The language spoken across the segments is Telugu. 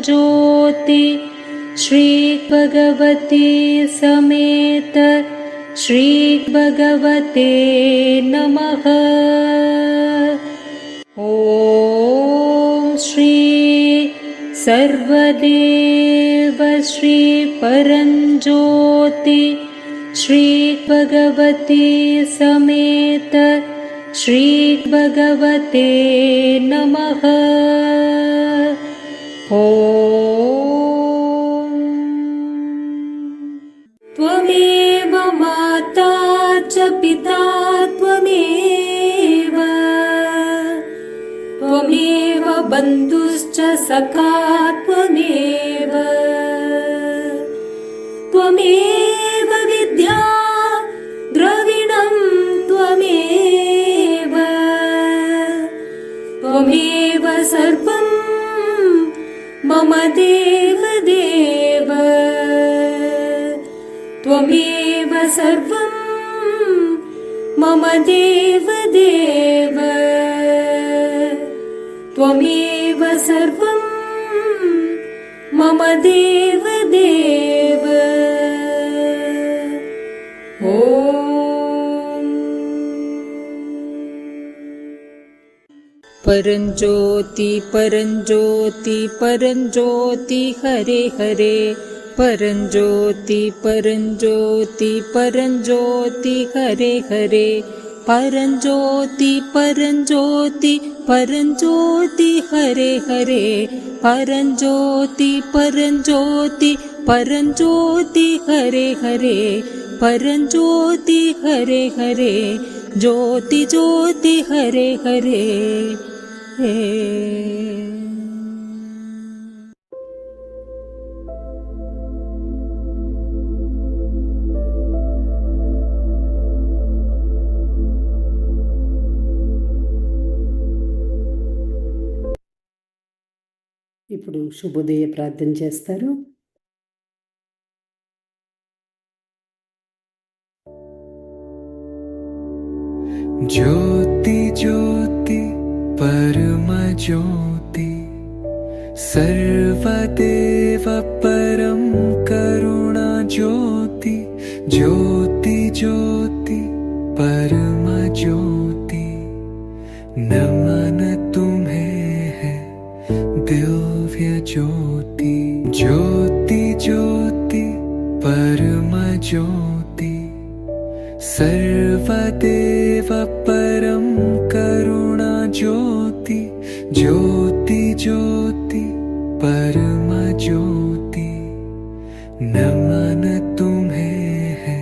ज्योति श्री भगवती समेत श्री भगवते नमः। ओम श्री सर्वदेव श्री परंज्योति श्री भगवती समेत श्री भगवते नमः। ओम त्वमेव माता च पिता त्वमेव, त्वमेव बन्धुश्च सखा त्वमेव, त्वमेव विद्या द्रविणं त्वमेव, त्वमेव सर्वं मम देव देव, त्वमेव सर्वं मम देव देव, त्वमेव सर्वं मम देव देव। ओम परंज्योति परंज्योति परंज्योति हरे हरे, परंज्योति परंज्योति परंज्योति हरे हरे, परंज्योति परंज्योति परंज्योति हरे हरे, परंज्योति परंज्योति परंज्योति हरे हरे, परंज्योति हरे हरे, ज्योति ज्योति हरे हरे। ఇప్పుడు శుభోదయ ప్రార్థన చేస్తారు. ज्योति ज्योति परम ज्योति सर्वदेव परम करुणा ज्योति, ज्योति ज्योति परम ज्योति, नमन तुम्हें है दिव्य ज्योति, ज्योति ज्योति परम ज्योति सर्वदेव परम करुणा ज्योति, ज्योति ज्योति परम ज्योति, नमन तुम्हें है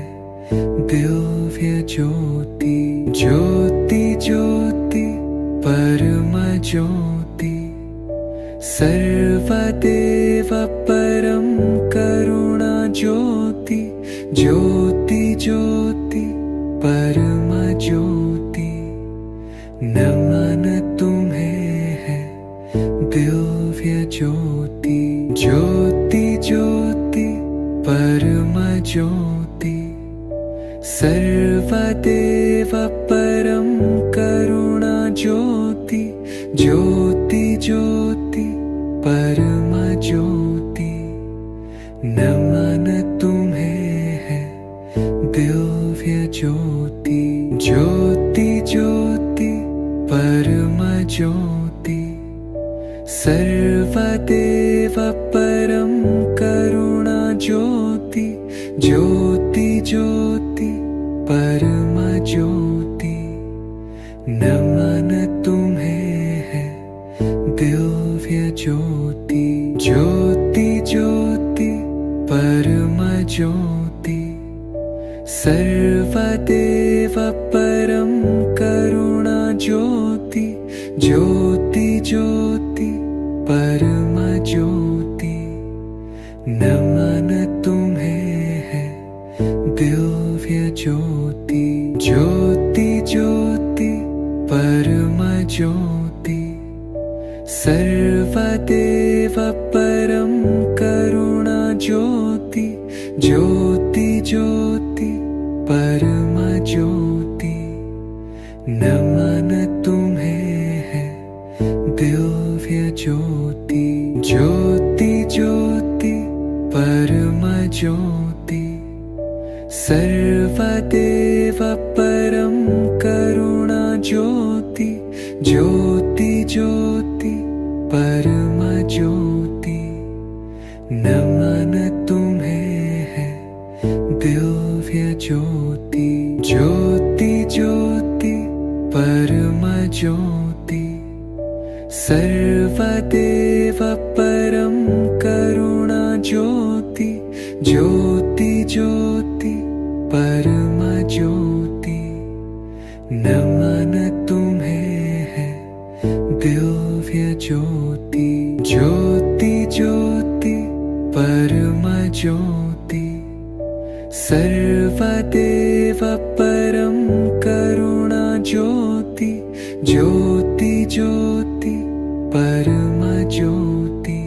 दिव्य ज्योति, ज्योति ज्योति परम ज्योति सर्वदेव परम करुणा ज्योति, ज्योति ज्योति परम ज्योति, नमन तुम्हें है दिव्य ज्योति, ज्योति ज्योति परम ज्योति सर्वदेव परम करुणा ज्योति, ज्योति ज्योति परम ज्योति, नमन तुम्हें है दिव्य ज्योति, ज्योति ज्योति परम ज्योति सर्वदेव परम करुणा ज्योति, ज्योति ज्योति परम ज्योति, नमन तुम्हें है दिव्य ज्योति, ज्योति ज्योति परम ज्योति सर्वदेव परम करुणा ज्योति, ज्योति ज्योति परम ज्योति, नमन तुम्हें है दिव्य ज्योति, ज्योति ज्योति परम ज्योति सर्वदेव परम करुणा ज्योति, ज्योति ज्योति परम ज्योति, नमन तुम्हें है दिव्य ज्योति, ज्योति ज्योति सर्वदेव परं करुणा ज्योति ज्योति ज्योति परम ज्योति नमन तुम्हें है दिव्य ज्योति ज्योति ज्योति परम ज्योति सर्वदेव परं करुणा ज्योति ज्योति ज्योति परम ज्योति नमन तुम्हें है दिव्य ज्योति ज्योति ज्योति परम ज्योति सर्वदेव परं करुणा ज्योति ज्योति ज्योति परम ज्योति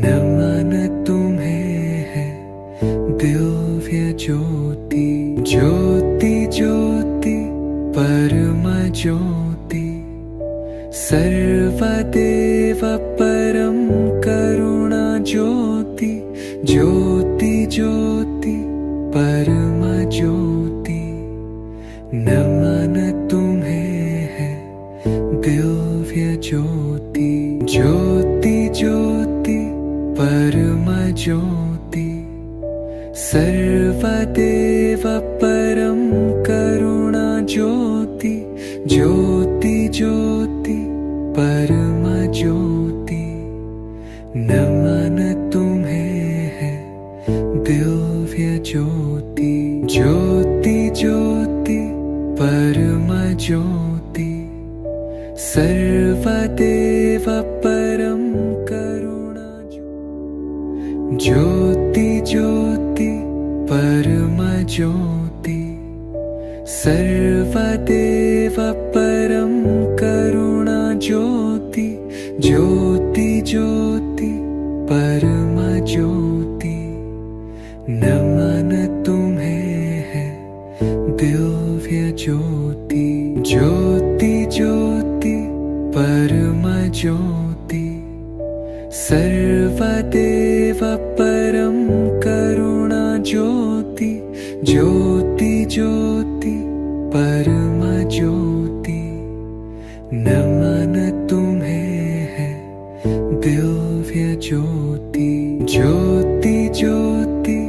नमन तुम्हें है दिव्य ज्योति ज्योति ज्योति परम ज्योति सर्वदेव परं करुणा ज्योति ज्योति ज्योति परम ज्योति नमन तुम्हें है दिव्य ज्योति ज्योति ज्योति परम ज्योति सर्वदेव परं करुणा ज्योति ज्योति ज्योति परम ज्योति नमन तुम्हें है दिव्य ज्योति ज्योति ज्योति परम ज्योति सर्वदेव परं करुणा ज्योति ज्योति परम ज्योति सर्वदेव परं करुणा ज्योति ज्योति ज्योति परम ज्योति नमन तुम्हें है दिव्य ज्योति ज्योति ज्योति परम ज्योति सर्वदेव परं करुणा ज्योति ज्योति ज्योति परम ज्योति नमन तुम्हें है दिव्य ज्योति ज्योति ज्योति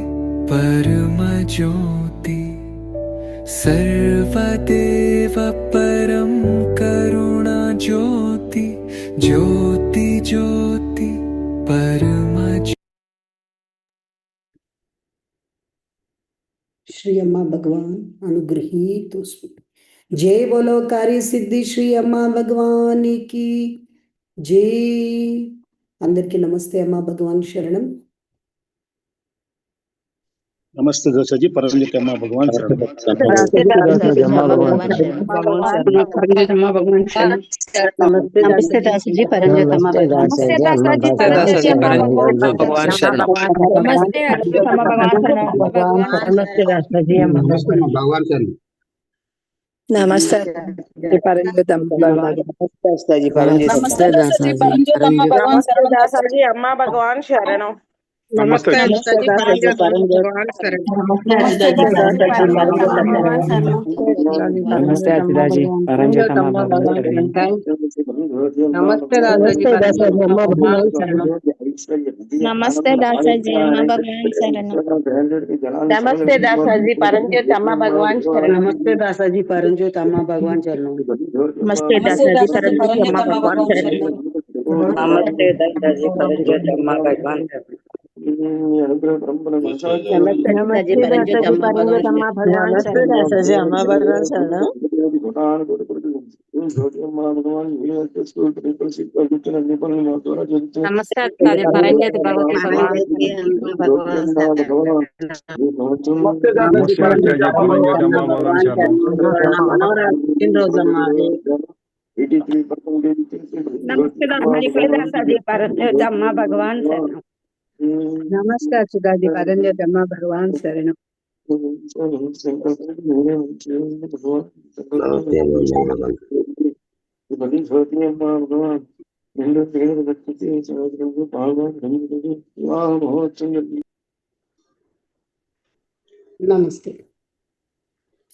परम ज्योति सर्वदेव परं करुणा ज्योति ज्योति ज्योति परम श्री अम्मा भगवान अनुगृहीतोस्मि। जय बोलो कार्य सिद्धि श्री अम्मा भगवान की जय। అందరికీ నమస్తే అమ్మా భగవాన్ శరణం। नमस्ते दासा जी परमजित अम्मा भगवान शरण। नमस्ते दासा जी अम्मा भगवान शरण। नमस्ते दासा जी परमजित अम्मा भगवान शरण। नमस्ते दासा जी परमजित अम्मा भगवान शरण। नमस्ते अम्मा भगवान शरण। नमस्ते दासा जी अम्मा भगवान शरण। नमस्ते परमजित अम्मा भगवान। दासा जी परमजित नमस्ते दासा जी परमजित अम्मा भगवान शरण। दासा जी अम्मा भगवान शरण। नमस्ते दासा जी परमजित भगवान शरण। नमस्ते दासा जी परमजित भगवान शरण। नमस्ते दादा जी परमजित अम्मा भगवान शरण। नमस्ते दासा जी अम्मा भगवान शरण। नमस्ते दासा जी अम्मा भगवान शरण। नमस्ते दासा जी परमजित अम्मा भगवान शरण। नमस्ते दासा जी परमजित अम्मा भगवान शरण। नमस्ते दासा जी परमजित अम्मा भगवान शरण। नमस्ते दासा जी परमजित अम्मा भगवान शरण। नमस्ते दासा जी परमजित अम्मा भगवान शरण। नमस्ते दासा जी अम्मा भगवान शरण। नमस्ते दादी परंजोति भगवती भगवान नमस्ते दासा जी परंजोति अम्मा भगवान शरण। नमस्कार दादी परमजित अम्मा भगवान शरण। నమస్తే.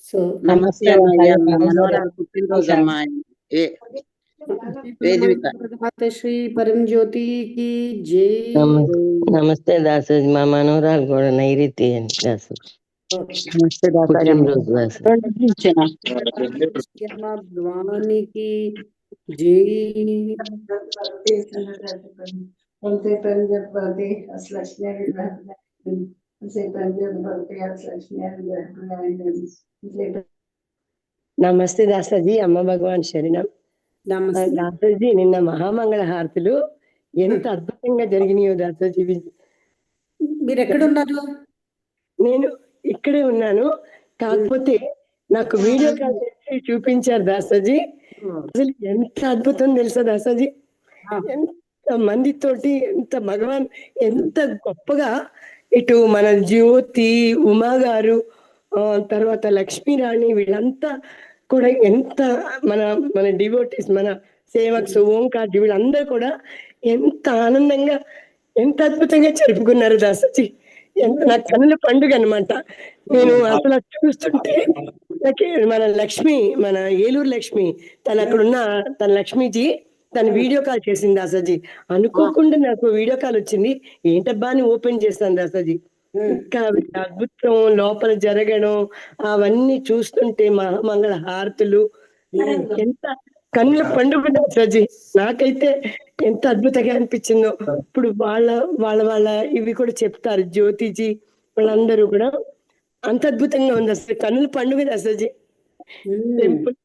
సో నమస్తే అయ్యా, మా మనవరాలు పుట్టినరోజు అమ్మా. వేదిక. శ్రీ పరంజ్యోతికి జై. నమస్తే దాసోజీ, మా మనవరాలు కూడా నైరుతి అని దాసోజీ. నమస్తే దాసాజీ. పుట్టినరోజు దాసోజీ. భగవానికి జై. నమస్తే దాసాజీ, అమ్మ భగవాన్ శరణం. నమస్తే. దాసోజీ, నిన్న మహామంగళ హారతులు ఎంత అద్భుతంగా జరిగినాయో దాసోజీ. మీరు ఎక్కడున్నారు? నేను ఇక్కడే ఉన్నాను, కాకపోతే నాకు వీడియో కాల్ చేసి చూపించారు దాసోజీ. అసలు ఎంత అద్భుతం తెలుసా దాసోజీ, ఎంత మందితోటి ఎంత భగవాన్ ఎంత గొప్పగా ఇటు మన జ్యోతి, ఉమా గారు, తర్వాత లక్ష్మీరాణి, వీళ్ళంతా కూడా ఎంత మన మన డివోటీస్, మన సేవక్స్, ఓంకార్ వీళ్ళందరూ కూడా ఎంత ఆనందంగా ఎంత అద్భుతంగా జరుపుకున్నారు దాసోజీ. ఎంత నా కన్నుల పండుగ అన్నమాట. నేను అసలు చూస్తుంటే నాకు మన లక్ష్మి, మన ఏలూరు లక్ష్మి, తను అక్కడున్న తన లక్ష్మీజీ తను వీడియో కాల్ చేసింది దాసాజీ. అనుకోకుండా నాకు వీడియో కాల్ వచ్చింది. ఏంటబ్బా అని ఓపెన్ చేస్తాను దాసాజీ. ఇంకా అద్భుతం లోపల జరగడం అవన్నీ చూస్తుంటే మహామంగళ హారతులు ఎంత కన్నుల పండుగ దాసాజీ. నాకైతే ఎంత అద్భుతంగా అనిపించిందో. ఇప్పుడు వాళ్ళ వాళ్ళ వాళ్ళ ఇవి కూడా చెప్తారు, జ్యోతిజీ వాళ్ళందరూ కూడా అంత అద్భుతంగా ఉంది. అసలు కన్నుల పండుగ దాసాజీ. టెంపుల్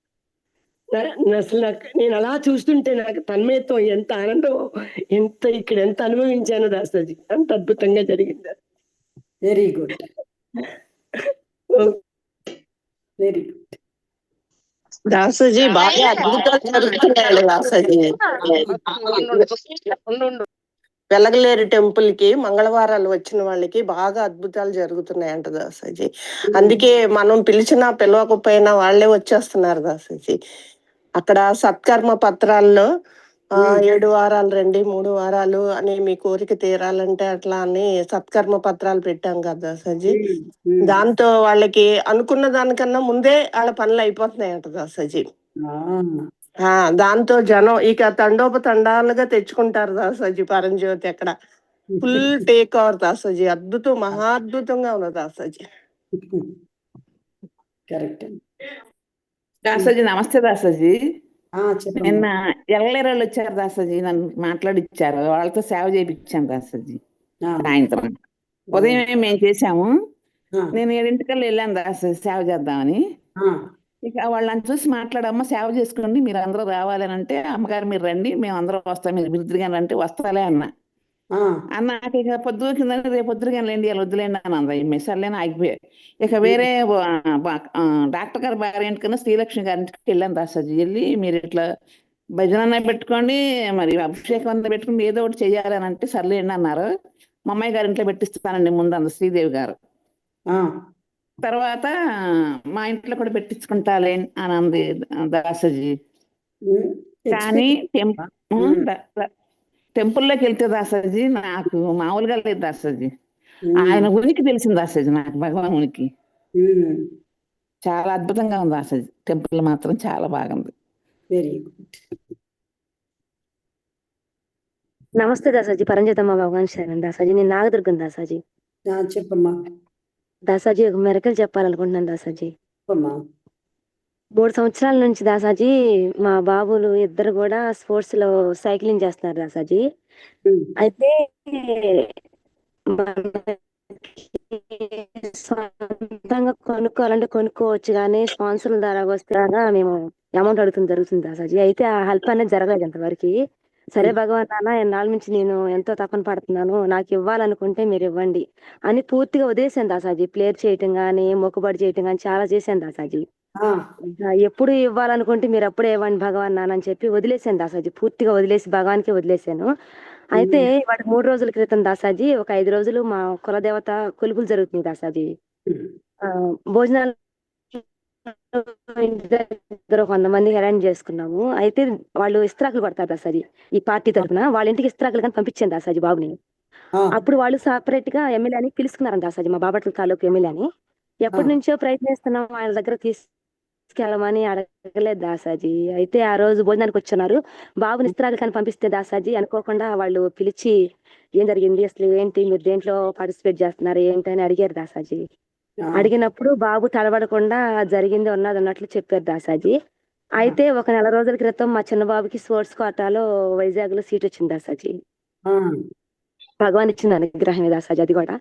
అసలు నేను అలా చూస్తుంటే నాకు తన్మయత్వం, ఎంత ఆనందం, ఎంత ఇక్కడ ఎంత అనుభవించాను దాసాజీ. అంత అద్భుతంగా జరిగింది. Very good, very good. Dasaji బాగా అద్భుతాలు జరుగుతున్నాయి దాసాజీ. వెలగలేరు టెంపుల్ కి మంగళవారాలు వచ్చిన వాళ్ళకి బాగా అద్భుతాలు జరుగుతున్నాయంట దాసాజీ. అందుకే మనం పిలవకపోయినా వాళ్ళే వచ్చేస్తున్నారు దాసాజీ. అక్కడ సత్కర్మ పత్రాల్లో 7 వారాలు రండి, 3 వారాలు అని మీ కోరిక తీరాలంటే అట్లా అని సత్కర్మ పత్రాలు పెట్టాం కదా దాసాజీ. దాంతో వాళ్ళకి అనుకున్న దానికన్నా ముందే వాళ్ళ పనులు అయిపోతున్నాయంట దాసాజీ. దాంతో జనం ఇక తండోపతండాలుగా తెచ్చుకుంటారు దాసాజీ. పరంజ్యోతి అక్కడ ఫుల్ టేక్ ఓవర్ దాసాజీ. అద్భుతం, మహా అద్భుతంగా ఉంది దాసాజీ. కరెక్ట్. దాసాజీ నమస్తే దాసాజీ. నిన్న ఎల్లలేరాళ్ళు వచ్చారు దాసాజీ, నన్ను మాట్లాడిచ్చారు. వాళ్ళతో సేవ చేయించాను దాసాజీ. సాయంత్రం ఉదయం మేము చేసాము. నేను 7 వెళ్ళాను దాసాజీ సేవ చేద్దామని. ఇక వాళ్ళని చూసి మాట్లాడమ్మ సేవ చేసుకోండి, మీరు అందరూ రావాలని అంటే, అమ్మగారు మీరు రండి, మేము అందరం వస్తాం, మీరు బిరుదుగాని అంటే వస్తాలే అన్న. నాకు ఇక పొద్దుకిందని రేపు పొద్దుగాని లేండి, ఇలా వద్దులేండి అని అందా. ఈ మెసర్లేని ఆగిపోయాయి. ఇక వేరే డాక్టర్ గారి భార్య ఇంటికన్నా శ్రీలక్ష్మి గారింటికి వెళ్ళాను దాసాజీ. వెళ్ళి మీరు ఇట్లా భజన పెట్టుకోండి, మరి అభిషేకం అన్న పెట్టుకుని ఏదో ఒకటి చెయ్యాలి అని అంటే సర్లేండి అన్నారు. మా అమ్మాయి గారి ఇంట్లో పెట్టిస్తానండి ముందు అంద శ్రీదేవి గారు. తర్వాత మా ఇంట్లో కూడా పెట్టించుకుంటాలే అని అంది దాసాజీ. కానీ టెంపుల్లోకి వెళ్తే దాసాజీ నాకు మామూలుగా లేదు దాసాజీ. ఆయన ఉనికి తెలిసింది దాసాజీ నాకు, భగవాన్ ఉనికి చాలా అద్భుతంగా ఉంది దాసాజీ. టెంపుల్ మాత్రం చాలా బాగుంది. Very good. నమస్తే దాసాజీ, పరంజ్యోతమ్మ భగవాన్ శరణ్ దాసాజీ. నేను నాగదుర్గం దాసాజీ. చెప్పమ్మా దాసాజీ. ఒక మెరకలు చెప్పాలనుకుంటున్నాను దాసాజీ. 3 సంవత్సరాల నుంచి దాసాజీ మా బాబులు ఇద్దరు కూడా స్పోర్ట్స్ లో సైక్లింగ్ చేస్తున్నారు దాసాజీ. అయితే సొంతంగా కొనుక్కోవాలంటే కొనుక్కోవచ్చు, కానీ స్పాన్సర్ల ద్వారా వస్తే మేము అమౌంట్ అడుగుతుంది జరుగుతుంది దాసాజీ. అయితే ఆ హెల్ప్ అనేది జరగలేదు అంతవరకు. సరే భగవాన్ నాన్న, ఎన్నాళ్ళ నుంచి నేను ఎంతో తపన పడుతున్నాను, నాకు ఇవ్వాలనుకుంటే మీరు ఇవ్వండి అని పూర్తిగా వదిలేసాను దాసాజీ. ప్లేయర్ చేయటం కానీ మొక్కుబడి చేయటం కానీ చాలా చేశాను దాసాజీ. ఎప్పుడు ఇవ్వాలనుకుంటే మీరు అప్పుడే ఇవ్వండి భగవాన్ నాన్న అని చెప్పి వదిలేసాను దాసాజీ. పూర్తిగా వదిలేసి భగవాన్కి వదిలేసాను. అయితే వాటి 3 రోజుల క్రితం దాసాజీ ఒక 5 రోజులు మా కులదేవత కొలుపులు జరుగుతుంది దాసాజీ. భోజనాలు ఇంటి దగ్గర కొంతమంది అరేంజ్ చేసుకున్నాము. అయితే వాళ్ళు ఇస్త్రాకులు పడతారు దాసాజీ. ఈ పార్టీ తరఫున వాళ్ళ ఇంటికి ఇస్త్రాకులు కానీ పంపించాను దాసాజీ బాబుని. అప్పుడు వాళ్ళు సపరేట్ గా ఎమ్మెల్యే అని పిలుచుకున్నారు దాసాజీ, మా బాపట్ల తాలూకు ఎమ్మెల్యే అని. ఎప్పటి నుంచో ప్రయత్నిస్తున్నాం ఆయన దగ్గర తీసుకెళ్ళమని, అడగలేదు దాసాజీ. అయితే ఆ రోజు భోజనానికి వచ్చున్నారు. బాబు నిస్త్రాలు పంపిస్తే దాసాజీ అనుకోకుండా వాళ్ళు పిలిచి ఏం జరిగింది, అసలు ఏంటి, మీరు దేంట్లో పార్టిసిపేట్ చేస్తున్నారు ఏంటి అని అడిగారు దాసాజీ. అడిగినప్పుడు బాబు తడబడకుండా జరిగింది ఉన్నది అన్నట్లు చెప్పారు దాసాజీ. అయితే ఒక నెల రోజుల క్రితం మా చిన్న బాబుకి స్పోర్ట్స్ కోటాలో వైజాగ్ లో సీట్ వచ్చింది దాసాజీ. భగవాన్ ఇచ్చిన అనుగ్రహమే దాసాజీ అది కూడా.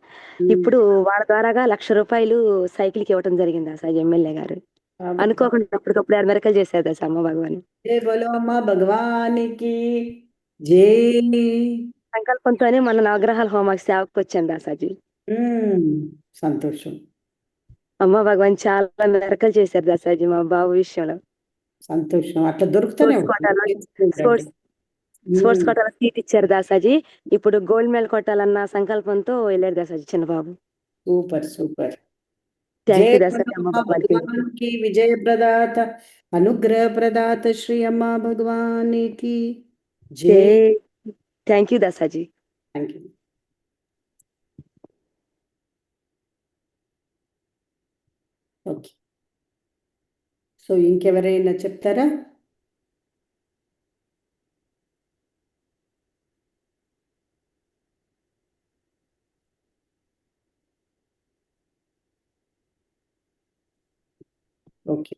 ఇప్పుడు వాళ్ళ ద్వారాగా ₹1,00,000 సైకిల్ కి ఇవ్వడం జరిగింది దాసాజీ ఎమ్మెల్యే గారు. అనుకోకుండా అప్పటికప్పుడు మెరకలు చేశారు దాసా అమ్మ భగవాన్. జై బోలో అమ్మ భగవానికి జై. సంకల్పంతోనే మన నవగ్రహాల హోమాకి సేవకు వచ్చాను దాసాజీ. సంతోషం. అమ్మ భగవాన్ చాలా మెరకలు చేశారు దాసాజీ మా బాబు విషయంలో. సంతోషం. అట్లా దొరుకుతానే స్పోర్ట్స్ కోటాలో సీట్ ఇచ్చారు దాసాజీ. ఇప్పుడు గోల్డ్ మెడల్ కొట్టాలన్న సంకల్పంతో వెళ్ళారు దాసాజీ చిన్న బాబు. Super super. Thank you Dasaji అమ్మ భగవానికి విజయ ప్రదాత అనుగ్రహ ప్రదాత శ్రీ అమ్మ భగవానికి జై. Thank you Dasaji. Thank you. Okay, so ఇంకెవరైనా చెప్తారా? ఓకే,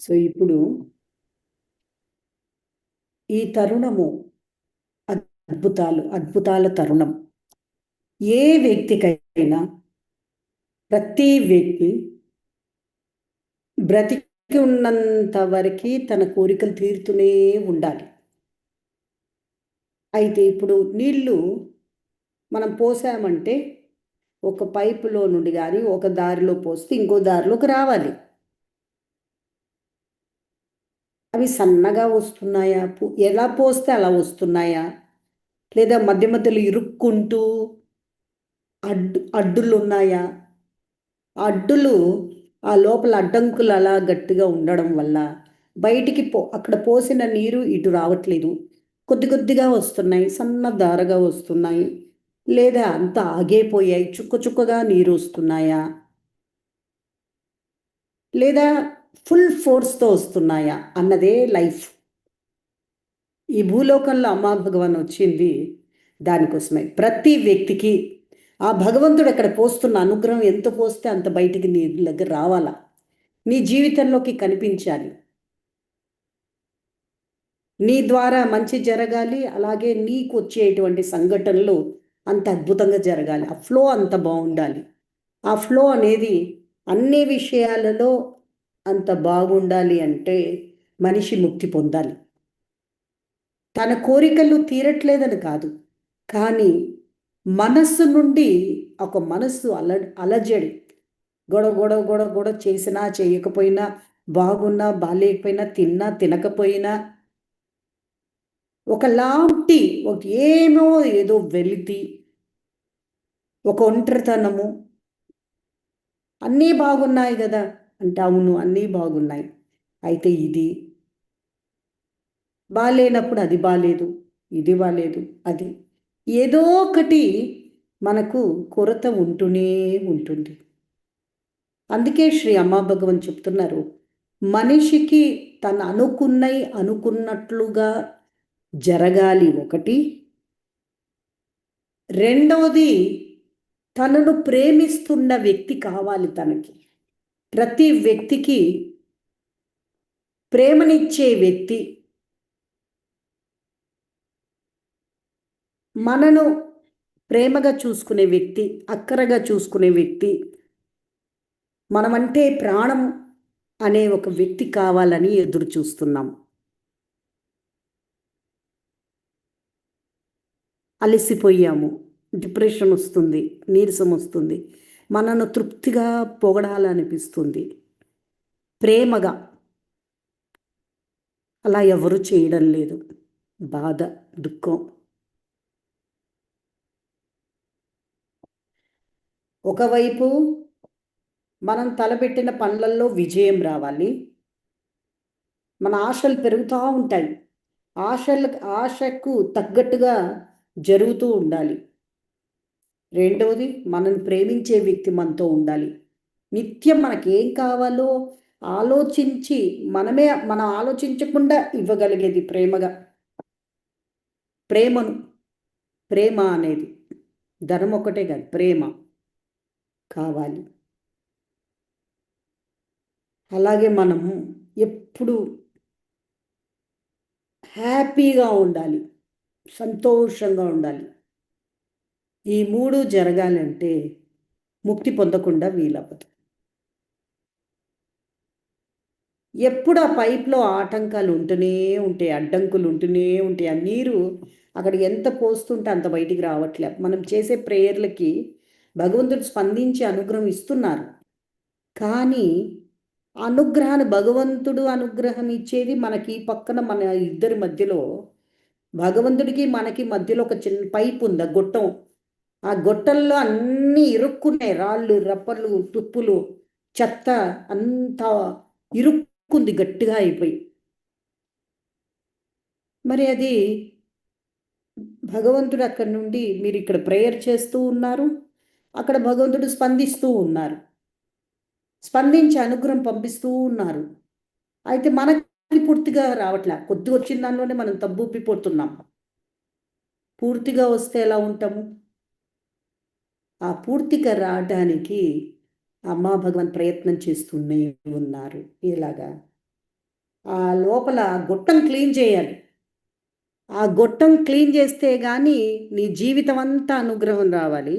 సో ఇప్పుడు ఈ తరుణము అద్భుతాల తరుణం. ఏ వ్యక్తికైనా, ప్రతి వ్యక్తి బ్రతికి ఉన్నంత వరకు తన కోరికలు తీరుతూనే ఉండాలి. అయితే ఇప్పుడు నీళ్లు మనం పోసామంటే ఒక పైపులో నుండి కానీ ఒక దారిలో పోస్తే ఇంకో దారిలోకి రావాలి. అవి సన్నగా వస్తున్నాయా, ఎలా పోస్తే అలా వస్తున్నాయా, లేదా మధ్య మధ్యలో ఇరుక్కుంటూ అడ్డులు ఉన్నాయా? అడ్డులు ఆ లోపల అడ్డంకులు అలా గట్టిగా ఉండడం వల్ల బయటికి అక్కడ పోసిన నీరు ఇటు రావట్లేదు, కొద్ది కొద్దిగా వస్తున్నాయి, సన్న దారగా వస్తున్నాయి, లేదా అంత ఆగేపోయాయి, చుక్క చుక్కగా నీరు వస్తున్నాయా, లేదా ఫుల్ ఫోర్స్తో వస్తున్నాయా అన్నదే లైఫ్. ఈ భూలోకంలో అమ్మా భగవాన్ వచ్చింది దానికోసమే. ప్రతి వ్యక్తికి ఆ భగవంతుడు అక్కడ పోస్తున్న అనుగ్రహం ఎంత పోస్తే అంత బయటికి నీ దగ్గర రావాలా, నీ జీవితంలోకి కనిపించాలి, నీ ద్వారా మంచి జరగాలి, అలాగే నీకు వచ్చేటువంటి సంఘటనలు అంత అద్భుతంగా జరగాలి, ఆ ఫ్లో అంత బాగుండాలి. ఆ ఫ్లో అనేది అన్ని విషయాలలో అంత బాగుండాలి అంటే మనిషి ముక్తి పొందాలి. తన కోరికలు తీరట్లేదని కాదు, కానీ మనస్సు నుండి ఒక మనస్సు అలజడి, గొడవ చేసినా చేయకపోయినా, బాగున్నా బాగాలేకపోయినా, తిన్నా తినకపోయినా, ఒకలాంటి ఏదో వెలితి, ఒక ఒంటరితనము. అన్నీ బాగున్నాయి కదా అంటే అవును అన్నీ బాగున్నాయి, అయితే ఇది బాగాలేనప్పుడు అది బాగాలేదు, ఇది బాగాలేదు, అది ఏదో ఒకటి మనకు కొరత ఉంటూనే ఉంటుంది. అందుకే శ్రీ అమ్మా భగవాన్ చెప్తున్నారు, మనిషికి తను అనుకున్నట్లుగా జరగాలి ఒకటి, రెండవది తనను ప్రేమిస్తున్న వ్యక్తి కావాలి తనకి. ప్రతి వ్యక్తికి ప్రేమనిచ్చే వ్యక్తి, మనను ప్రేమగా చూసుకునే వ్యక్తి, అక్కరగా చూసుకునే వ్యక్తి, మనమంటే ప్రాణం అనే ఒక వ్యక్తి కావాలని ఎదురు చూస్తున్నాం. అలసిపోయాము, డిప్రెషన్ వస్తుంది, నీరసం వస్తుంది, మనను తృప్తిగా పొగడాలనిపిస్తుంది, ప్రేమగా. అలా ఎవరు చేయడం లేదు. బాధ, దుఃఖం. ఒకవైపు మనం తలపెట్టిన పనులలో విజయం రావాలి, మన ఆశలు పెరుగుతూ ఉంటాయి, ఆశకు తగ్గట్టుగా జరుగుతూ ఉండాలి. రెండవది మనల్ని ప్రేమించే వ్యక్తి మనతో ఉండాలి. నిత్యం మనకేం కావాలో ఆలోచించి మనం ఆలోచించకుండా ఇవ్వగలిగేది ప్రేమ అనేది ధనం ఒకటే కాదు, ప్రేమ కావాలి. అలాగే మనము ఎప్పుడు హ్యాపీగా ఉండాలి, సంతోషంగా ఉండాలి. ఈ 3 జరగాలంటే ముక్తి పొందకుండా వీలవ్వదు. ఎప్పుడు ఆ పైప్లో ఆటంకాలు ఉంటూనే ఉంటాయి, అడ్డంకులు ఉంటూనే ఉంటాయి. ఆ నీరు అక్కడ ఎంత పోస్తుంటే అంత బయటికి రావట్లే. మనం చేసే ప్రేయర్లకి భగవంతుడు స్పందించి అనుగ్రహం ఇస్తున్నారు. కానీ భగవంతుడు అనుగ్రహం ఇచ్చేది మనకి పక్కన, మన ఇద్దరి మధ్యలో, భగవంతుడికి మనకి మధ్యలో ఒక చిన్న పైప్ ఉంది, గొట్టం. ఆ గొట్టంలో అన్నీ ఇరుక్కున్నాయి, రాళ్ళు, రప్పలు, తుప్పులు, చెత్త అంతా ఇరుక్కుంది గట్టిగా అయిపోయి. మరి అది భగవంతుడు అక్కడి నుండి, మీరు ఇక్కడ ప్రేయర్ చేస్తూ ఉన్నారు, అక్కడ భగవంతుడు స్పందిస్తూ ఉన్నారు, స్పందించి అనుగ్రహం పంపిస్తూ ఉన్నారు. అయితే మనకి పూర్తిగా రావట్లే, కొద్దిగా వచ్చిన దానిలోనే మనం తబ్బుప్పిపోతున్నాం. పూర్తిగా వస్తే ఎలా ఉంటాము? ఆ పూర్తిగా రావడానికి అమ్మా భగవాన్ ప్రయత్నం చేస్తూనే ఉన్నారు. ఇలాగా ఆ లోపల గొట్టం క్లీన్ చేయాలి. ఆ గొట్టం క్లీన్ చేస్తే కానీ నీ జీవితం అంతా అనుగ్రహం రావాలి.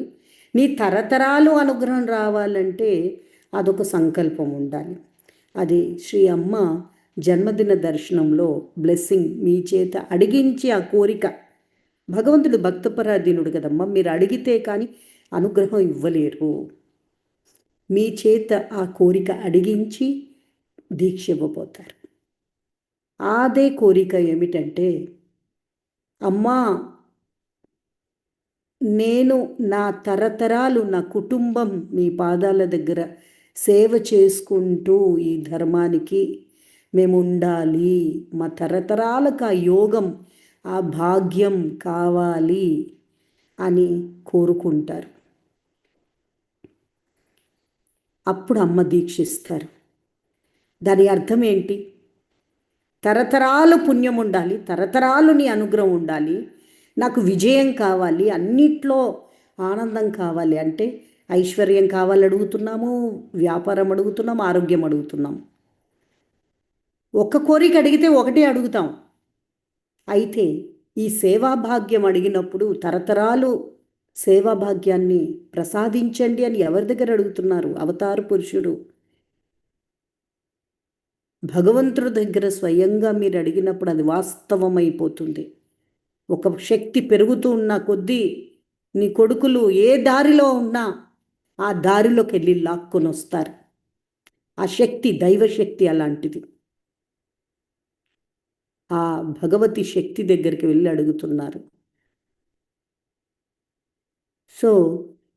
నీ తరతరాలు అనుగ్రహం రావాలంటే అదొక సంకల్పం ఉండాలి. అది శ్రీ అమ్మ జన్మదిన దర్శనంలో బ్లెస్సింగ్ మీ చేత అడిగించి ఆ కోరిక. భగవంతుడు భక్తపరాధీనుడు కదమ్మా, మీరు అడిగితే కానీ అనుగ్రహం ఇవ్వలేరు. మీ చేత ఆ కోరిక అడిగించి దీక్ష ఇవ్వబోతారు. అదే కోరిక ఏమిటంటే, అమ్మా నేను నా తరతరాలు, నా కుటుంబం మీ పాదాల దగ్గర సేవ చేసుకుంటూ ఈ ధర్మానికి మేము ఉండాలి, మా తరతరాలకు ఆ యోగం, ఆ భాగ్యం కావాలి అని కోరుకుంటారు. అప్పుడు అమ్మ దీక్షిస్తారు. దాని అర్థం ఏంటి? తరతరాలు పుణ్యం ఉండాలి, తరతరాలు నీ అనుగ్రహం ఉండాలి, నాకు విజయం కావాలి, అన్నిట్లో ఆనందం కావాలి అంటే ఐశ్వర్యం కావాలి అడుగుతున్నాము, వ్యాపారం అడుగుతున్నాము, ఆరోగ్యం అడుగుతున్నాము. ఒక్క కోరిక అడిగితే ఒకటే అడుగుతాం. అయితే ఈ సేవాభాగ్యం అడిగినప్పుడు తరతరాలు సేవాభాగ్యాన్ని ప్రసాదించండి అని ఎవరి దగ్గర అడుగుతున్నారు? అవతార పురుషుడు భగవంతుడి దగ్గర స్వయంగా మీరు అడిగినప్పుడు అది వాస్తవమైపోతుంది. ఒక శక్తి పెరుగుతూ ఉన్న కొద్దీ నీ కొడుకులు ఏ దారిలో ఉన్నా ఆ దారిలోకి వెళ్ళి లాక్కొని వస్తారు. ఆ శక్తి దైవశక్తి అలాంటిది. ఆ భగవతి శక్తి దగ్గరికి వెళ్ళి అడుగుతున్నారు. సో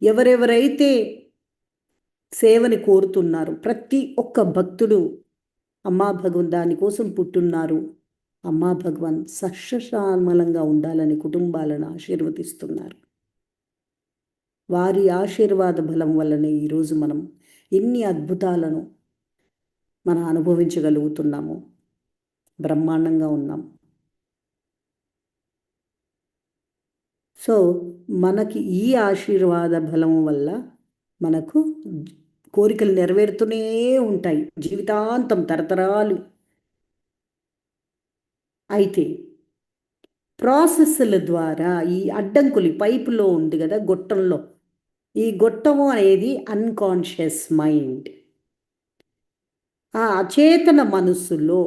ఎవరెవరైతే సేవని కోరుతున్నారు, ప్రతి ఒక్క భక్తుడు అమ్మా భగవాన్ దానికోసం పుట్టున్నారు, అమ్మా భగవాన్ సస్యశ్యామలంగా ఉండాలని కుటుంబాలను ఆశీర్వదిస్తున్నారు. వారి ఆశీర్వాద బలం వల్లనే ఈరోజు మనం ఎన్ని అద్భుతాలను మనం అనుభవించగలుగుతున్నాము, బ్రహ్మాండంగా ఉన్నాం. సో మనకి ఈ ఆశీర్వాద బలం వల్ల మనకు కోరికలు నెరవేరుతూనే ఉంటాయి జీవితాంతం, తరతరాలు. అయితే ప్రాసెస్ల ద్వారా ఈ అడ్డంకులు, పైపులో ఉంది కదా గొట్టంలో, ఈ గొట్టము అనేది అన్కాన్షియస్ మైండ్. ఆ అచేతన మనస్సులో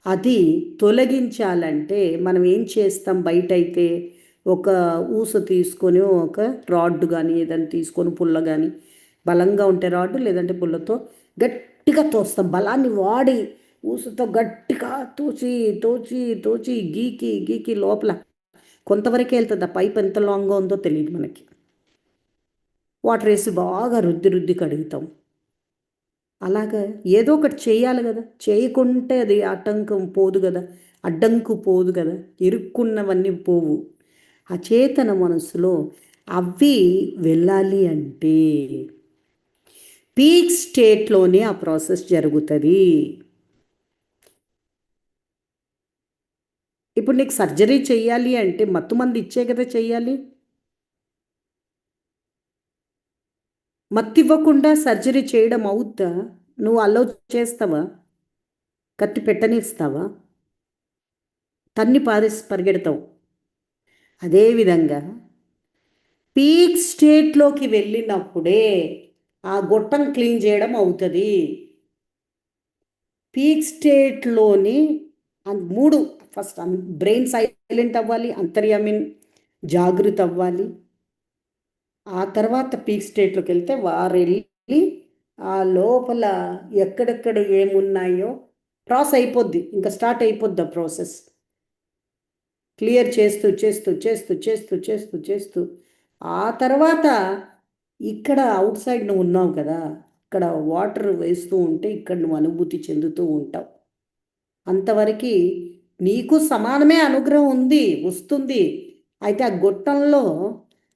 అది తొలగించాలంటే మనం ఏం చేస్తాం? బయట అయితే ఒక ఊస తీసుకొని, ఒక రాడ్ కానీ ఏదైనా తీసుకొని, పుల్ల కానీ, బలంగా ఉంటే రాడ్డు, లేదంటే పుల్లతో గట్టిగా తోస్తాం. బలాన్ని వాడి ఊసతో గట్టిగా తోచి తోచి తోచి గీకి గీకి లోపల కొంతవరకే వెళ్తుంది. ఆ పైప్ ఎంత లాంగ్గా ఉందో తెలియదు మనకి. వాటర్ వేసి బాగా రుద్ది రుద్ది కడుగుతాం. అలాగా ఏదో ఒకటి చేయాలి కదా, చేయకుంటే అది ఆటంకం పోదు కదా, అడ్డంకు పోదు కదా, ఇరుక్కున్నవన్నీ పోవు. అచేతన మనసులో అవి వెళ్ళాలి అంటే పీక్ స్టేట్లోనే ఆ ప్రాసెస్ జరుగుతుంది. ఇప్పుడు నీకు సర్జరీ చెయ్యాలి అంటే మత్తుమంది ఇచ్చే కదా చెయ్యాలి. మత్తు ఇవ్వకుండా సర్జరీ చేయడం అవుద్దా? నువ్వు అలో చేస్తావా? కత్తి పెట్టనిస్తావా? తన్ని పరిగెడతావు. అదేవిధంగా పీక్ స్టేట్లోకి వెళ్ళినప్పుడే ఆ గొట్టం క్లీన్ చేయడం అవుతుంది. పీక్ స్టేట్లోని 3 ఫస్ట్ బ్రెయిన్ సైలెంట్ అవ్వాలి, అంతర్యామిన్ జాగృత అవ్వాలి. ఆ తర్వాత పీక్ స్టేట్లోకి వెళ్తే వారు వెళ్ళి ఆ లోపల ఎక్కడెక్కడ ఏమున్నాయో అయిపోద్ది, ఇంకా స్టార్ట్ అయిపోద్ది ఆ ప్రాసెస్. క్లియర్ చేస్తూ చేస్తూ చేస్తూ చేస్తూ చేస్తూ చేస్తూ ఆ తర్వాత ఇక్కడ అవుట్ సైడ్ నువ్వు ఉన్నావు కదా, ఇక్కడ వాటర్ వేస్తూ ఉంటే ఇక్కడ నువ్వు అనుభూతి చెందుతూ ఉంటావు. అంతవరకు నీకు సమానమే అనుగ్రహం ఉంది, వస్తుంది. అయితే ఆ గొట్టంలో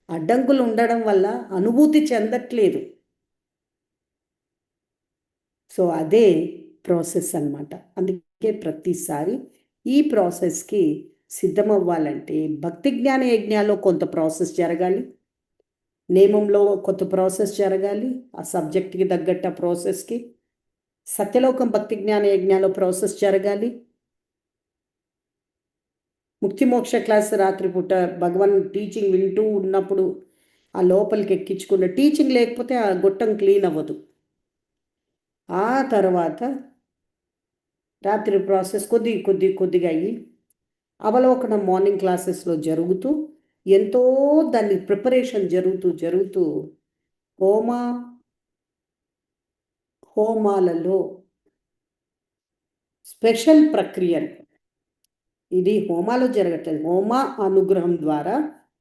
అడ్డంకులు ఉండడం వల్ల అనుభూతి చెందట్లేదు. సో అదే ప్రాసెస్ అన్నమాట. అందుకే ప్రతిసారి ఈ ప్రాసెస్కి సిద్ధమవ్వాలంటే భక్తి జ్ఞాన యజ్ఞాల్లో కొంత ప్రాసెస్ జరగాలి, నియమంలో కొత్త ప్రాసెస్ జరగాలి, ఆ సబ్జెక్ట్కి తగ్గట్టు ఆ ప్రాసెస్కి. సత్యలోకం భక్తి జ్ఞాన యజ్ఞాలో ప్రాసెస్ జరగాలి. ముక్తి మోక్ష క్లాస్ రాత్రిపూట భగవాన్ టీచింగ్ వింటూ ఉన్నప్పుడు ఆ లోపలికి ఎక్కించుకున్న టీచింగ్ లేకపోతే ఆ గొట్టం క్లీన్ అవ్వదు. ఆ తర్వాత రాత్రి ప్రాసెస్ కొద్దిగా అయ్యి అవలోకనం మార్నింగ్ క్లాసెస్లో జరుగుతూ ఎంతో దాన్ని ప్రిపరేషన్ జరుగుతూ హోమాలలో స్పెషల్ ప్రక్రియలు, ఇది హోమాలో జరగట్లేదు, హోమ అనుగ్రహం ద్వారా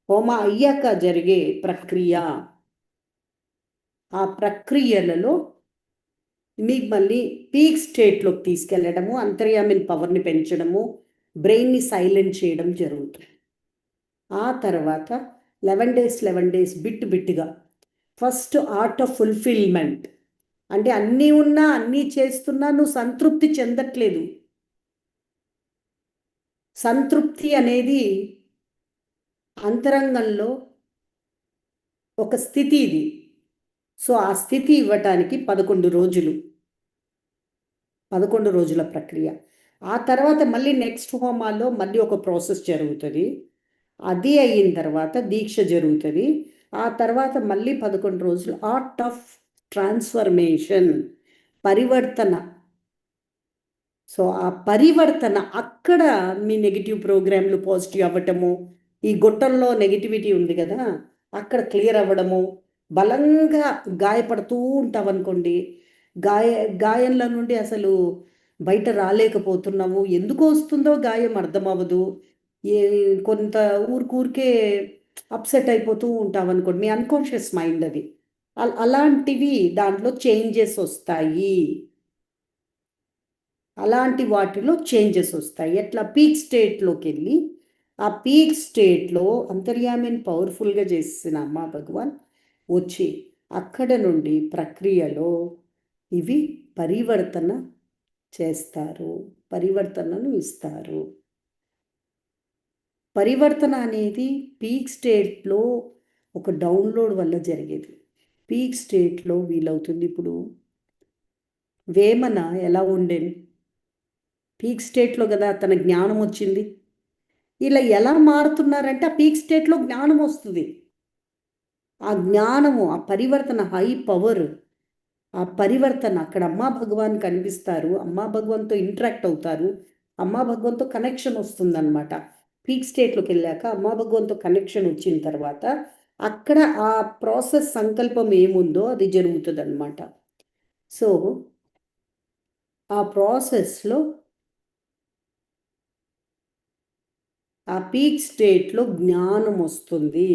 హోమ అయ్యాక జరిగే ప్రక్రియ. ఆ ప్రక్రియలలో మిమ్మల్ని పీక్ స్టేట్లోకి తీసుకెళ్ళడము, అంతర్యామిన్ పవర్ని పెంచడము, బ్రెయిన్ని సైలెంట్ చేయడం జరుగుతుంది. ఆ తర్వాత 11 days బిట్టుగా ఫస్ట్ ఆర్ట్ ఆఫ్ ఫుల్ఫిల్మెంట్, అంటే అన్నీ ఉన్నా అన్నీ చేస్తున్నా నువ్వు సంతృప్తి చెందట్లేదు. సంతృప్తి అనేది అంతరంగంలో ఒక స్థితి ఇది. సో ఆ స్థితి ఇవ్వటానికి 11 రోజుల ప్రక్రియ. ఆ తర్వాత మళ్ళీ నెక్స్ట్ హోమాల్లో మళ్ళీ ఒక ప్రాసెస్ జరుగుతుంది. అది అయిన తర్వాత దీక్ష జరుగుతుంది. ఆ తర్వాత మళ్ళీ 11 రోజులు ఆర్ట్ ఆఫ్ ట్రాన్స్ఫర్మేషన్, పరివర్తన. సో ఆ పరివర్తన అక్కడ మీ నెగిటివ్ ప్రోగ్రాంలు పాజిటివ్ అవ్వటము, ఈ గొట్టంలో నెగిటివిటీ ఉంది కదా అక్కడ క్లియర్ అవ్వడము, బలంగా గాయపడుతూ ఉంటావు అనుకోండి, గాయంలో నుండి అసలు బయట రాలేకపోతున్నావు. ఎందుకు వస్తుందో గాయం అర్థమవ్వదు, కొంత ఊరికే అప్సెట్ అయిపోతూ ఉంటావు అనుకోండి, మీ అన్కాన్షియస్ మైండ్ అది. అలాంటివి దాంట్లో చేంజెస్ వస్తాయి. అలాంటి వాటిలో చేంజెస్ వస్తాయి. ఎట్లా పీక్ స్టేట్లోకి వెళ్ళి ఆ పీక్ స్టేట్లో అంతర్యామిని పవర్ఫుల్గా చేసిన అమ్మ భగవాన్ వచ్చి అక్కడ నుండి ప్రక్రియలో ఇవి పరివర్తన చేస్తారు, పరివర్తనను ఇస్తారు. పరివర్తన అనేది పీక్ స్టేట్లో ఒక డౌన్లోడ్ వల్ల జరిగేది, పీక్ స్టేట్లో వీలవుతుంది. ఇప్పుడు వేమన ఎలా ఉండేది, పీక్ స్టేట్లో కదా తన జ్ఞానం వచ్చింది. ఇలా ఎలా మారుతున్నారంటే ఆ పీక్ స్టేట్లో జ్ఞానం వస్తుంది. ఆ జ్ఞానము, ఆ పరివర్తన, హై పవర్, ఆ పరివర్తన అక్కడ అమ్మా భగవాన్ కనిపిస్తారు, అమ్మా భగవాన్తో ఇంటరాక్ట్ అవుతారు, అమ్మా భగవాన్తో కనెక్షన్ వస్తుందన్నమాట. పీక్ స్టేట్లోకి వెళ్ళాక అమ్మా భగవాన్తో కనెక్షన్ వచ్చిన తర్వాత అక్కడ ఆ ప్రాసెస్ సంకల్పం ఏముందో అది జరుగుతుంది అన్నమాట. సో ఆ ప్రాసెస్లో ఆ పీక్ స్టేట్లో జ్ఞానం వస్తుంది.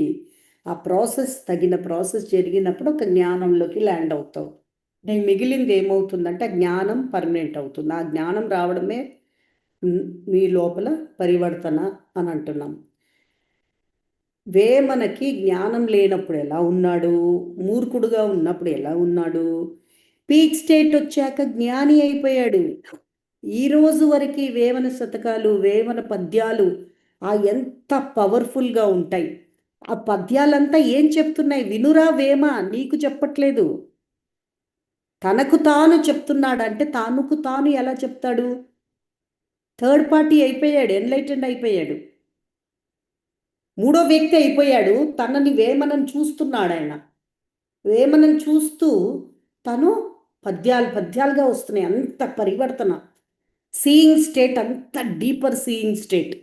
ఆ ప్రాసెస్ తగిన ప్రాసెస్ జరిగినప్పుడు ఒక జ్ఞానంలోకి ల్యాండ్ అవుతావు. నేను మిగిలింది ఏమవుతుందంటే ఆ జ్ఞానం పర్మనెంట్ అవుతుంది. ఆ జ్ఞానం రావడమే మీ లోపల పరివర్తన అని అంటున్నాం. వేమనకి జ్ఞానం లేనప్పుడు ఎలా ఉన్నాడు, మూర్ఖుడుగా ఉన్నప్పుడు ఎలా ఉన్నాడు, పీక్ స్టేట్ వచ్చాక జ్ఞాని అయిపోయాడు. ఈ రోజు వరకు వేమన శతకాలు, వేమన పద్యాలు ఎంత పవర్ఫుల్గా ఉంటాయి. ఆ పద్యాలంతా ఏం చెప్తున్నాయి? వినురా వేమ, నీకు చెప్పట్లేదు, తనకు తాను చెప్తున్నాడు. అంటే తనకు తాను ఎలా చెప్తాడు? థర్డ్ పార్టీ అయిపోయాడు, ఎన్లైటెండ్ అయిపోయాడు, మూడో వ్యక్తి అయిపోయాడు. తనని వేమనని చూస్తున్నాడు ఆయన. వేమనని చూస్తూ తను పద్యాలుగా వస్తున్నాయి. అంత పరివర్తన, సీయింగ్ స్టేట్, అంత డీపర్ సీయింగ్ స్టేట్,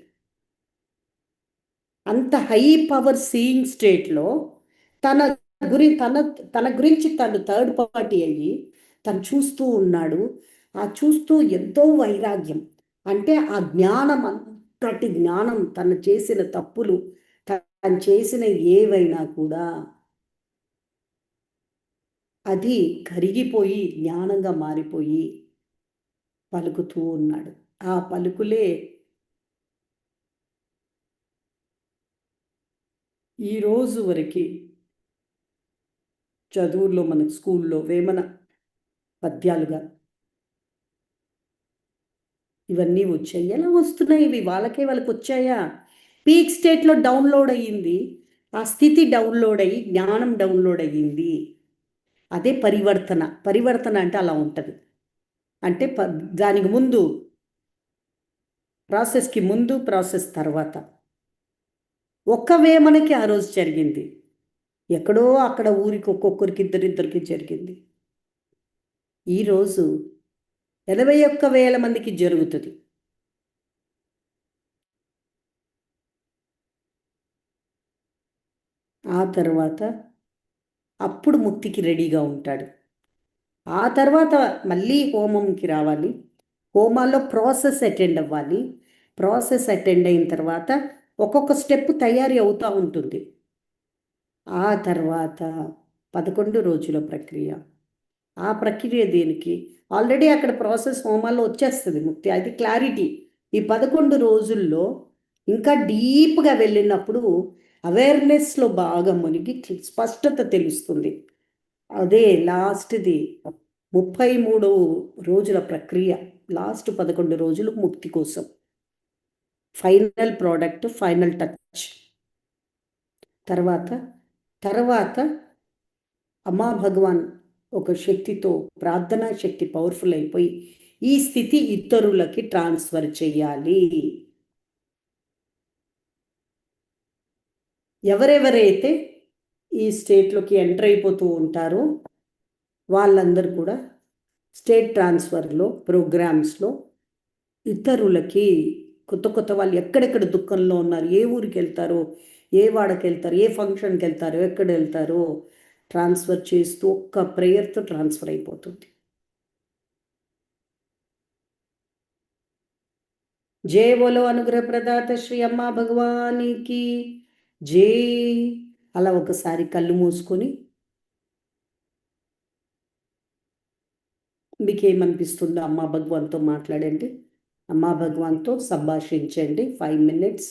అంత హై పవర్ సీయింగ్ స్టేట్లో తన గురించి తను థర్డ్ పార్టీ అయ్యి తను చూస్తూ ఉన్నాడు. ఆ చూస్తూ ఎంతో వైరాగ్యం, అంటే ఆ జ్ఞానం, అంతటి జ్ఞానం, తను చేసిన తప్పులు, తను చేసిన ఏవైనా కూడా అది కరిగిపోయి జ్ఞానంగా మారిపోయి పలుకుతూ ఉన్నాడు. ఆ పలుకులే ఈ రోజు వరకు చదువుల్లో, మనకు స్కూల్లో వేమన పద్యాలుగా ఇవన్నీ వచ్చాయి. ఎలా వస్తున్నాయి ఇవి? వాళ్ళకి వచ్చాయా? పీక్ స్టేట్లో డౌన్లోడ్ అయ్యింది, ఆ స్థితి డౌన్లోడ్ అయ్యి జ్ఞానం డౌన్లోడ్ అయ్యింది. అదే పరివర్తన అంటే అలా ఉంటుంది. అంటే దానికి ముందు, ప్రాసెస్కి ముందు, ప్రాసెస్ తర్వాత. ఒక్క వేమనకి ఆ రోజు జరిగింది, ఎక్కడో అక్కడ ఊరికి ఒక్కొక్కరికి ఇద్దరిద్దరికి జరిగింది. ఈరోజు 81,000 మందికి జరుగుతుంది. ఆ తర్వాత అప్పుడు ముక్తికి రెడీగా ఉంటాడు. ఆ తర్వాత మళ్ళీ హోమంకి రావాలి, హోమాల్లో ప్రాసెస్ అటెండ్ అవ్వాలి. ప్రాసెస్ అటెండ్ అయిన తర్వాత ఒక్కొక్క స్టెప్ తయారీ అవుతూ ఉంటుంది. ఆ తర్వాత 11 రోజుల ప్రక్రియ. ఆ ప్రక్రియ దేనికి? ఆల్రెడీ అక్కడ ప్రాసెస్ హోమాల్లో వచ్చేస్తుంది ముక్తి, అది క్లారిటీ. ఈ 11 రోజుల్లో ఇంకా డీప్గా వెళ్ళినప్పుడు అవేర్నెస్లో బాగా మునిగి స్పష్టత తెలుస్తుంది. అదే లాస్ట్ది 33 రోజుల ప్రక్రియ. లాస్ట్ 11 రోజులు ముక్తి కోసం, ఫైనల్ ప్రోడక్ట్, ఫైనల్ టచ్. తర్వాత అమ్మా భగవాన్ ఒక శక్తితో, ప్రార్థనా శక్తి పవర్ఫుల్ అయిపోయి ఈ స్థితి ఇతరులకి ట్రాన్స్ఫర్ చేయాలి. ఎవరెవరైతే ఈ స్టేట్లోకి ఎంటర్ అయిపోతూ ఉంటారో వాళ్ళందరూ కూడా స్టేట్ ట్రాన్స్ఫర్లో, ప్రోగ్రామ్స్లో ఇతరులకి, కొత్త వాళ్ళు ఎక్కడెక్కడ దుఃఖంలో ఉన్నారు, ఏ ఊరికి వెళ్తారో, ఏ వాడకి వెళ్తారో, ఏ ఫంక్షన్కి వెళ్తారో, ఎక్కడ వెళ్తారో ట్రాన్స్ఫర్ చేస్తూ ఒక్క ప్రేయర్తో ట్రాన్స్ఫర్ అయిపోతుంది. జై బోలో అనుగ్రహ ప్రదాత శ్రీ అమ్మా భగవానికి జై. అలా ఒకసారి కళ్ళు మూసుకొని మీకేమనిపిస్తుందో అమ్మా భగవాన్తో మాట్లాడండి, అమ్మా భగవాన్తో సంభాషించండి 5 minutes.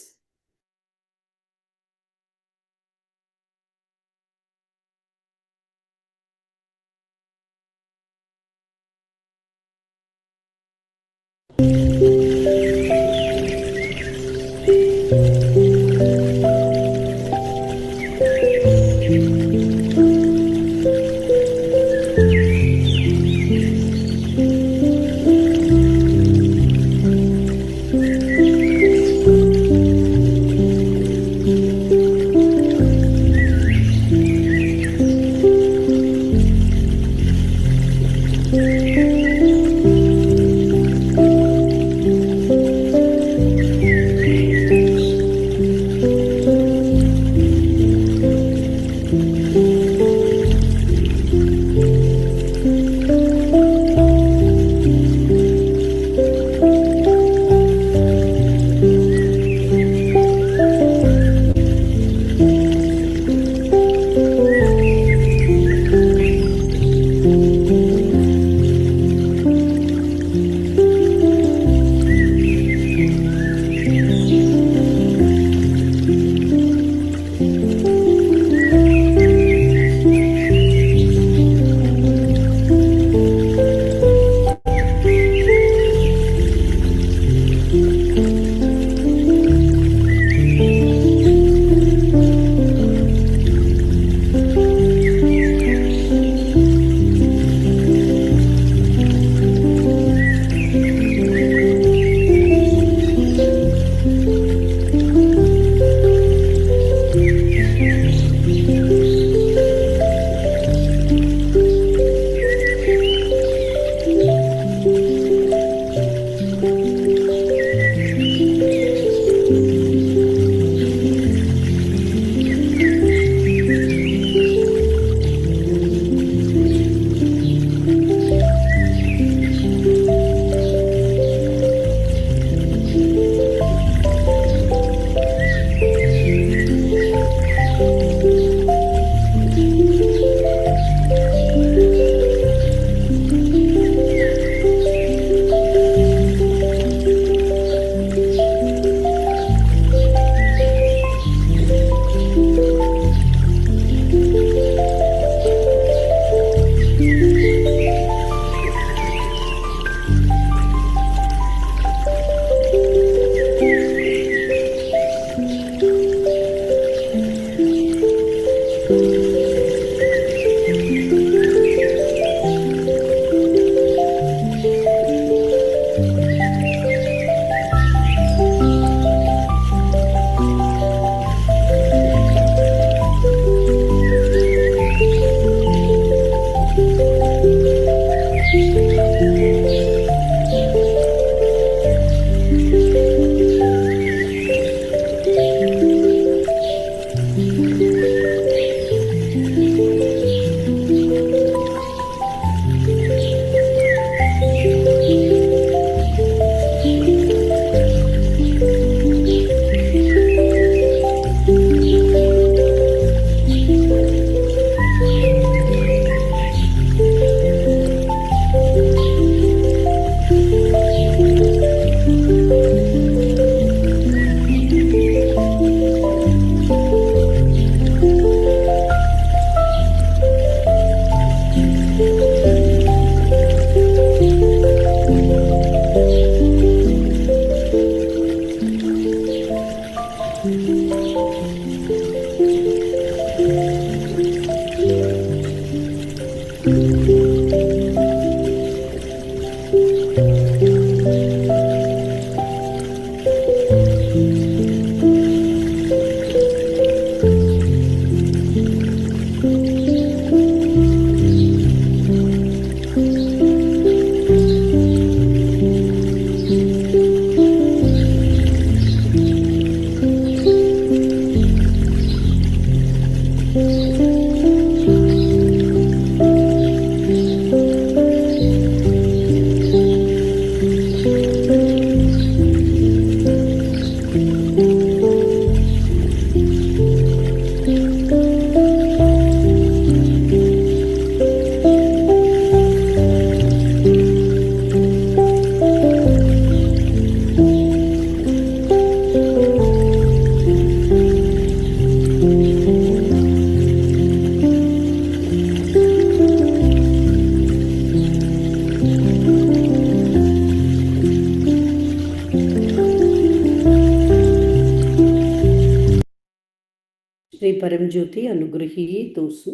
श्री परमज्योति अनुगृहीतोऽस्तु।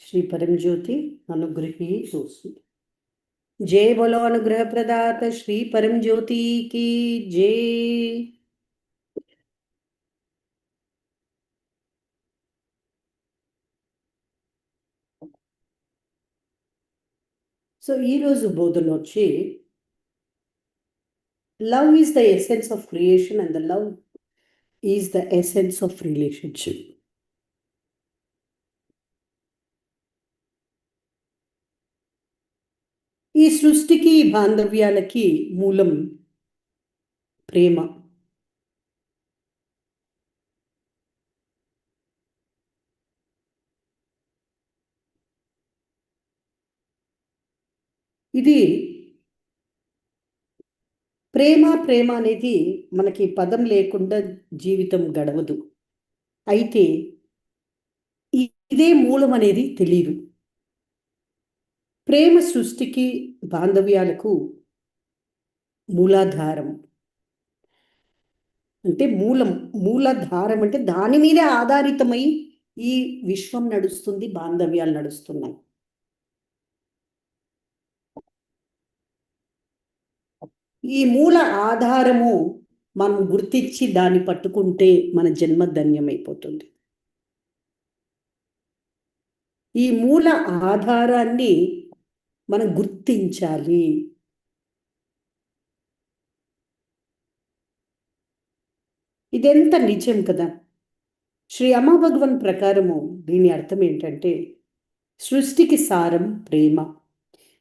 श्री परमज्योति अनुगृहीतोऽस्तु। जय बोलो अनुग्रह प्रदाता श्री परमज्योति की जय। సో ఈరోజు బోధన వచ్చి love is the essence of creation and the love is the essence of relationship. ఈ సృష్టికి బాంధవ్యాలకి మూలం ప్రేమ. ఇది ప్రేమ అనేది మనకి పదం లేకుండా జీవితం గడవదు. అయితే ఇదే మూలం అనేది తెలియదు. ప్రేమ సృష్టికి బాంధవ్యాలకు మూలాధారం. అంటే మూలాధారం అంటే దాని మీదే ఆధారితమై ఈ విశ్వం నడుస్తుంది, బాంధవ్యాలు నడుస్తున్నాయి. ఈ మూల ఆధారము మనం గుర్తించి దాన్ని పట్టుకుంటే మన జన్మ ధన్యమైపోతుంది. ఈ మూల ఆధారాన్ని మనం గుర్తించాలి. ఇదెంత నిజం కదా. శ్రీ అమ్మ భగవన్ ప్రకారము దీని అర్థం ఏంటంటే సృష్టికి సారం ప్రేమ.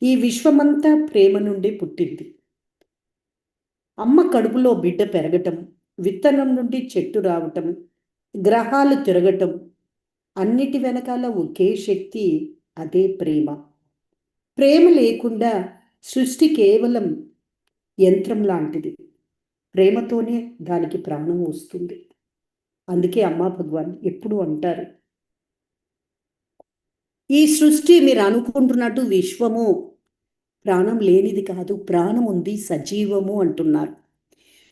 ఈ విశ్వమంతా ప్రేమ నుండి పుట్టింది. అమ్మ కడుపులో బిడ్డ పెరగటం, విత్తనం నుండి చెట్టు రావటం, గ్రహాలు తిరగటం, అన్నిటి వెనకాల ఒకే శక్తి, అదే ప్రేమ. ప్రేమ లేకుండా సృష్టి కేవలం యంత్రం లాంటిది. ప్రేమతోనే దానికి ప్రాణం వస్తుంది. అందుకే అమ్మా భగవాన్ ఎప్పుడు అంటారు, ఈ సృష్టి మీరు అనుకుంటున్నట్టు విశ్వము ప్రాణం లేనిది కాదు, ప్రాణం ఉంది, సజీవము అంటున్నారు.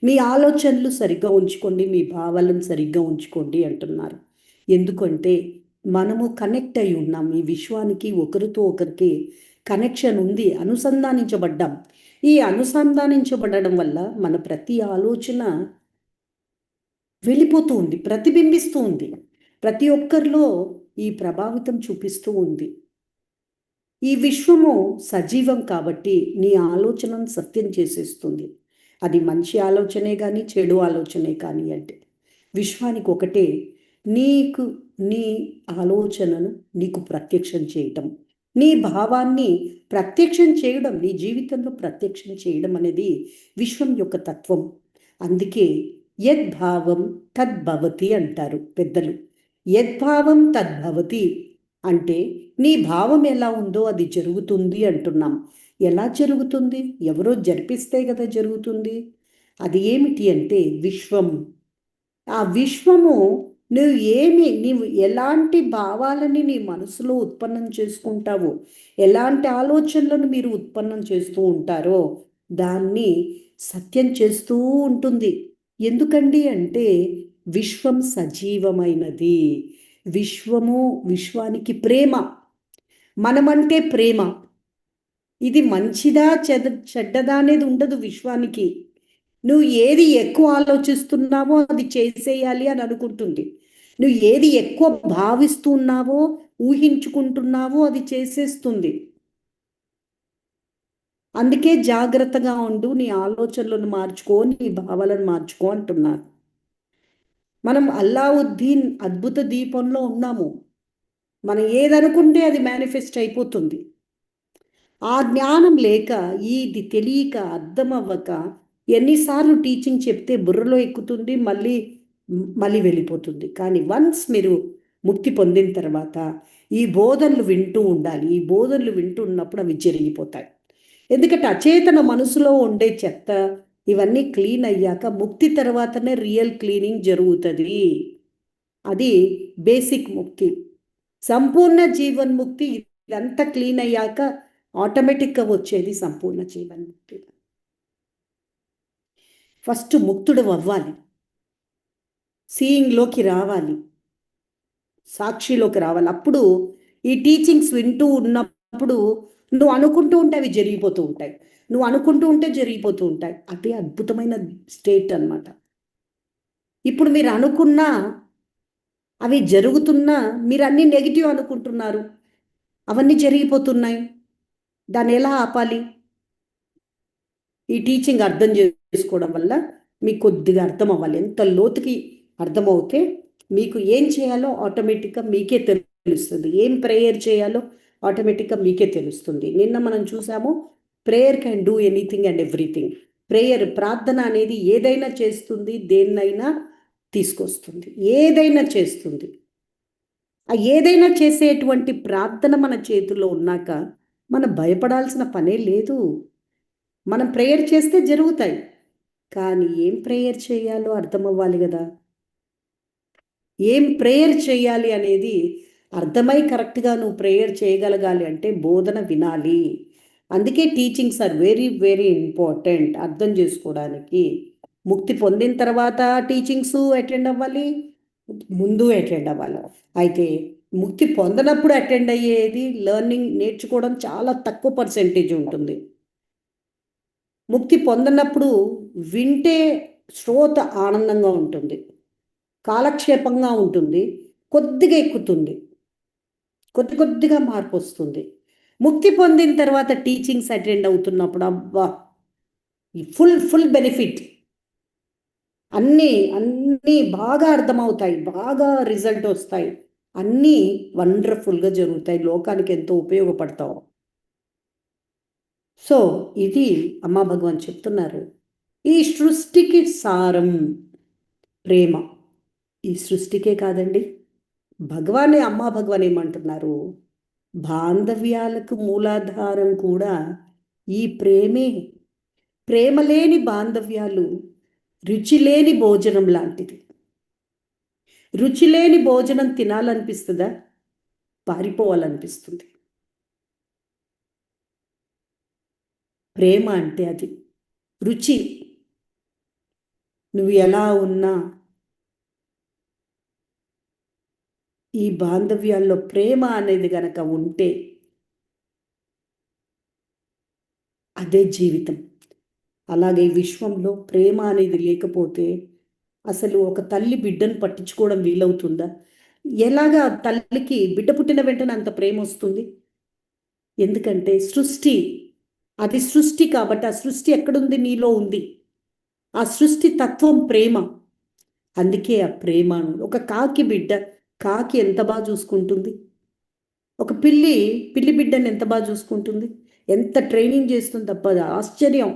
మీ ఆలోచనలు సరిగ్గా ఉంచుకోండి, మీ భావాలను సరిగ్గా ఉంచుకోండి అంటున్నారు. ఎందుకంటే మనము కనెక్ట్ అయి ఉన్నాం. ఈ విశ్వానికి ఒకరితో ఒకరికి కనెక్షన్ ఉంది, అనుసంధానించబడ్డాం. ఈ అనుసంధానించబడడం వల్ల మన ప్రతి ఆలోచన వెళ్ళిపోతూ ఉంది, ప్రతిబింబిస్తూ ఉంది, ప్రతి ఒక్కరిలో ఈ ప్రభావితం చూపిస్తూ ఉంది. ఈ విశ్వము సజీవం కాబట్టి నీ ఆలోచనను సత్యం చేసేస్తుంది. అది మంచి ఆలోచనే కానీ చెడు ఆలోచనే కానీ అంటే విశ్వానికి ఒకటే, నీకు నీ ఆలోచనను నీకు ప్రత్యక్షం చేయటం, నీ భావాన్ని ప్రత్యక్షం చేయడం, నీ జీవితంలో ప్రత్యక్షం చేయడం అనేది విశ్వం యొక్క తత్వం. అందుకే యద్భావం తద్భవతి అంటారు పెద్దలు. యద్భావం తద్భవతి అంటే నీ భావం ఎలా ఉందో అది జరుగుతుంది అంటున్నాం. ఎలా జరుగుతుంది? ఎవరో జరిపిస్తే కదా జరుగుతుంది. అది ఏమిటి అంటే విశ్వం. ఆ విశ్వము నీవు ఎలాంటి భావాలని నీ మనసులో ఉత్పన్నం చేసుకుంటావో, ఎలాంటి ఆలోచనలను మీరు ఉత్పన్నం చేస్తూ ఉంటారో దాన్ని సత్యం చేస్తూ ఉంటుంది. ఎందుకండి అంటే విశ్వం సజీవమైనది. విశ్వానికి ప్రేమ, మనమంటే ప్రేమ. ఇది మంచిదా చెడ్డదా అనేది ఉండదు విశ్వానికి. నువ్వు ఏది ఎక్కువ ఆలోచిస్తున్నావో అది చేసేయాలి అని అనుకుంటుంది. నువ్వు ఏది ఎక్కువ భావిస్తున్నావో ఊహించుకుంటున్నావో అది చేసేస్తుంది. అందుకే జాగ్రత్తగా ఉండు, నీ ఆలోచనలను మార్చుకో, నీ భావాలను మార్చుకో అంటున్నారు. మనం అల్లావుద్దీన్ అద్భుత దీపంలో ఉన్నాము. మనం ఏదనుకుంటే అది మేనిఫెస్ట్ అయిపోతుంది. ఆ జ్ఞానం లేక, ఇది తెలియక, అర్థం అవ్వక ఎన్నిసార్లు టీచింగ్ చెప్తే బుర్రలో ఎక్కుతుంది, మళ్ళీ వెళ్ళిపోతుంది. కానీ వన్స్ మీరు ముక్తి పొందిన తర్వాత ఈ బోధనలు వింటూ ఉండాలి. ఈ బోధనలు వింటూ ఉన్నప్పుడు అవి జరిగిపోతాయి. ఎందుకంటే అచేతన మనసులో ఉండే చెత్త ఇవన్నీ క్లీన్ అయ్యాక ముక్తి తర్వాతనే రియల్ క్లీనింగ్ జరుగుతుంది. అది బేసిక్ ముక్తి. సంపూర్ణ జీవన్ముక్తి ఇదంతా క్లీన్ అయ్యాక ఆటోమేటిక్గా వచ్చేది సంపూర్ణ జీవన్ముక్తి. ఫస్ట్ ముక్తుడు అవ్వాలి, సీయింగ్లోకి రావాలి, సాక్షిలోకి రావాలి. అప్పుడు ఈ టీచింగ్స్ వింటూ ఉన్నప్పుడు నువ్వు అనుకుంటూ ఉంటే అవి జరిగిపోతూ ఉంటాయి, నువ్వు అనుకుంటూ ఉంటే జరిగిపోతూ ఉంటాయి. అదే అద్భుతమైన స్టేట్ అన్నమాట. ఇప్పుడు మీరు అనుకున్నా అవి జరుగుతున్నా మీరు అన్నీ నెగిటివ్ అనుకుంటున్నారు, అవన్నీ జరిగిపోతున్నాయి. దాన్ని ఎలా ఆపాలి? ఈ టీచింగ్ అర్థం చేసుకోవడం వల్ల మీకు కొద్దిగా అర్థం అవ్వాలి. ఎంత లోతుకి అర్థమవుతే మీకు ఏం చేయాలో ఆటోమేటిక్గా మీకే తెలుస్తుంది, ఏం ప్రేయర్ చేయాలో ఆటోమేటిక్గా మీకే తెలుస్తుంది. నిన్న మనం చూసాము, prayer can do anything and everything. ప్రార్థన అనేది ఏదైనా చేస్తుంది, దేన్నైనా తీసుకొస్తుంది, ఏదైనా చేస్తుంది. ఆ ఏదైనా చేసేటువంటి ప్రార్థన మన చేతిలో ఉన్నాక మనం భయపడాల్సిన పనే లేదు. మనం ప్రేయర్ చేస్తే జరుగుతాయి, కానీ ఏం ప్రేయర్ చేయాలో అర్థం అవ్వాలి కదా. ఏం ప్రేయర్ చేయాలి అనేది అర్థమై కరెక్ట్గా నువ్వు ప్రేయర్ చేయగలగాలి అంటే బోధన వినాలి. అందుకే teachings are very very important అర్థం చేసుకోవడానికి. ముక్తి పొందిన తర్వాత టీచింగ్స్ అటెండ్ అవ్వాలి, ముందు అటెండ్ అవ్వాలి. అయితే ముక్తి పొందనప్పుడు అటెండ్ అయ్యేది నేర్చుకోవడం చాలా తక్కువ పర్సెంటేజ్ ఉంటుంది. ముక్తి పొందనప్పుడు వింటే శ్రోత ఆనందంగా ఉంటుంది, కాలక్షేపంగా ఉంటుంది, కొద్దిగా ఎక్కుతుంది, కొద్దిగా మార్పు వస్తుంది. ముక్తి పొందిన తర్వాత టీచింగ్స్ అటెండ్ అవుతున్నప్పుడు అబ్బా ఫుల్ బెనిఫిట్, అన్నీ బాగా అర్థమవుతాయి, బాగా రిజల్ట్ వస్తాయి, అన్నీ వండర్ఫుల్గా జరుగుతాయి, లోకానికి ఎంతో ఉపయోగపడతావు. సో ఇది అమ్మా భగవాన్ చెప్తున్నారు, ఈ సృష్టికి సారం ప్రేమ. ఈ సృష్టికే కాదండి, అమ్మా భగవాన్ ఏమంటున్నారు, బాంధవ్యాలకు మూలాధారం కూడా ఈ ప్రేమే. ప్రేమ లేని బాంధవ్యాలు రుచి లేని భోజనం లాంటిది. రుచి లేని భోజనం తినాలనిపిస్తుందా? పారిపోవాలనిపిస్తుంది. ప్రేమ అంటే అది రుచి. నువ్వు ఎలా ఉన్నా ఈ బాంధవ్యాల్లో ప్రేమ అనేది గనక ఉంటే అదే జీవితం. అలాగే విశ్వంలో ప్రేమ అనేది లేకపోతే అసలు ఒక తల్లి బిడ్డను పట్టించుకోవడం వీలవుతుందా? ఎలాగా తల్లికి బిడ్డ పుట్టిన వెంటనే అంత ప్రేమ వస్తుంది? ఎందుకంటే సృష్టి, అది సృష్టి కాబట్టి ఆ సృష్టి ఎక్కడుంది? నీలో ఉంది. ఆ సృష్టి తత్వం ప్రేమ. అందుకే ఆ ప్రేమను ఒక కాకి బిడ్డ కాకి ఎంత బాగా చూసుకుంటుంది, ఒక పిల్లి బిడ్డని ఎంత బాగా చూసుకుంటుంది, ఎంత ట్రైనింగ్ చేస్తుంది తప్పదు. ఆశ్చర్యం,